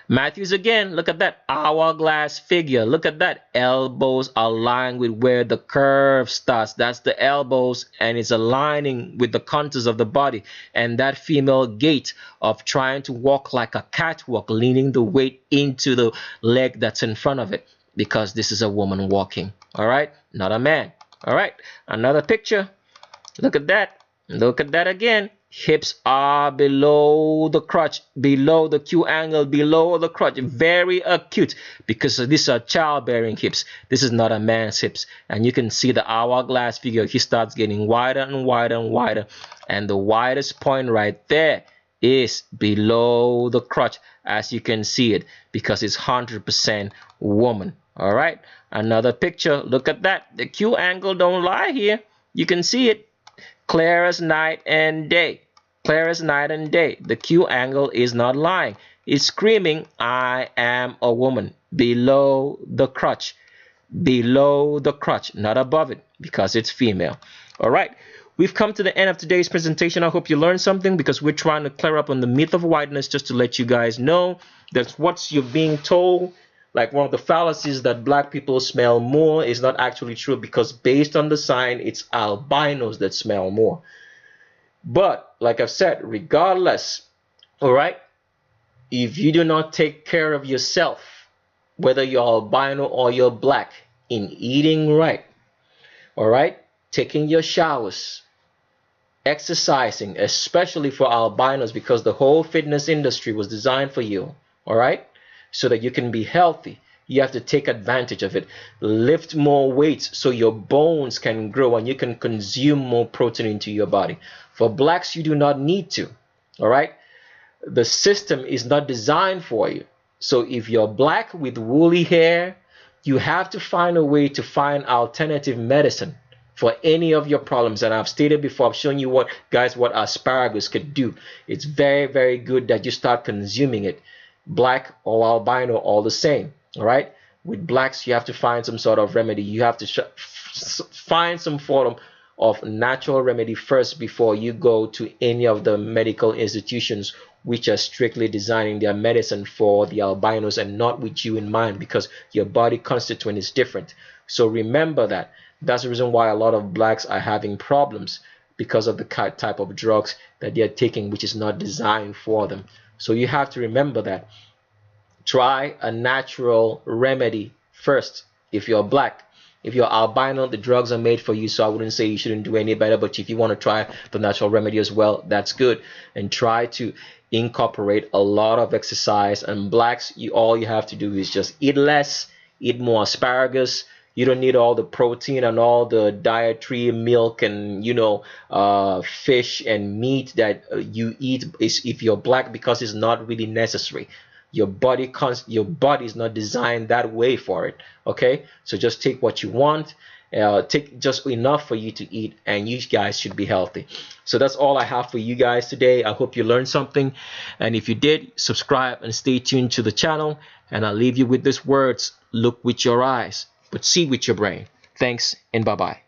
Mathews again. Look at that hourglass figure. Look at that. Elbows aligned with where the curve starts. That's the elbows, and it's aligning with the contours of the body. And that female gait of trying to walk like a catwalk, leaning the weight into the leg that's in front of it, because this is a woman walking. All right, not a man. All right, another picture. Look at that. Look at that again. Hips are below the crotch, below the Q angle, below the crotch. Very acute, because these are childbearing hips. This is not a man's hips. And you can see the hourglass figure. He starts getting wider and wider and wider. And the widest point right there is below the crotch, as you can see it, because it's 100% woman. All right, another picture. Look at that. The Q angle don't lie here. You can see it clear as night and day. Clear as night and day. The Q angle is not lying. It's screaming, I am a woman. Below the crotch. Below the crotch, not above it, because it's female. All right, we've come to the end of today's presentation. I hope you learned something, because we're trying to clear up on the myth of whiteness, just to let you guys know that what you're being told, like one of the fallacies that black people smell more, is not actually true, because based on the sign, it's albinos that smell more. But like I've said, regardless, all right, if you do not take care of yourself, whether you're albino or you're black, in eating right, all right, taking your showers, exercising, especially for albinos, because the whole fitness industry was designed for you, all right, so that you can be healthy, You have to take advantage of it. Lift more weights so your bones can grow and you can consume more protein into your body. For blacks, you do not need to. All right? The system is not designed for you. So if you're black with woolly hair, you have to find a way to find alternative medicine for any of your problems. And I've stated before, I've shown you what asparagus could do. It's very, very good that you start consuming it. Black or albino, all the same. All right. With blacks, you have to find some sort of remedy. You have to find some form of natural remedy first before you go to any of the medical institutions which are strictly designing their medicine for the albinos and not with you in mind, because your body constituent is different. So remember that. That's the reason why a lot of blacks are having problems, because of the type of drugs that they're taking, which is not designed for them. So you have to remember that. Try a natural remedy first if you're black. If you're albino, the drugs are made for you, so I wouldn't say you shouldn't do any better. But if you want to try the natural remedy as well, that's good. And try to incorporate a lot of exercise. And blacks, all you have to do is just eat less, eat more asparagus. You don't need all the protein and all the dietary milk and fish and meat that you eat if you're black, because it's not really necessary. Your body is not designed that way for it. Okay, so just take what you want, take just enough for you to eat, and you guys should be healthy. So that's all I have for you guys today. I hope you learned something, and if you did, subscribe and stay tuned to the channel. And I'll leave you with these words: look with your eyes, but see with your brain. Thanks, and bye-bye.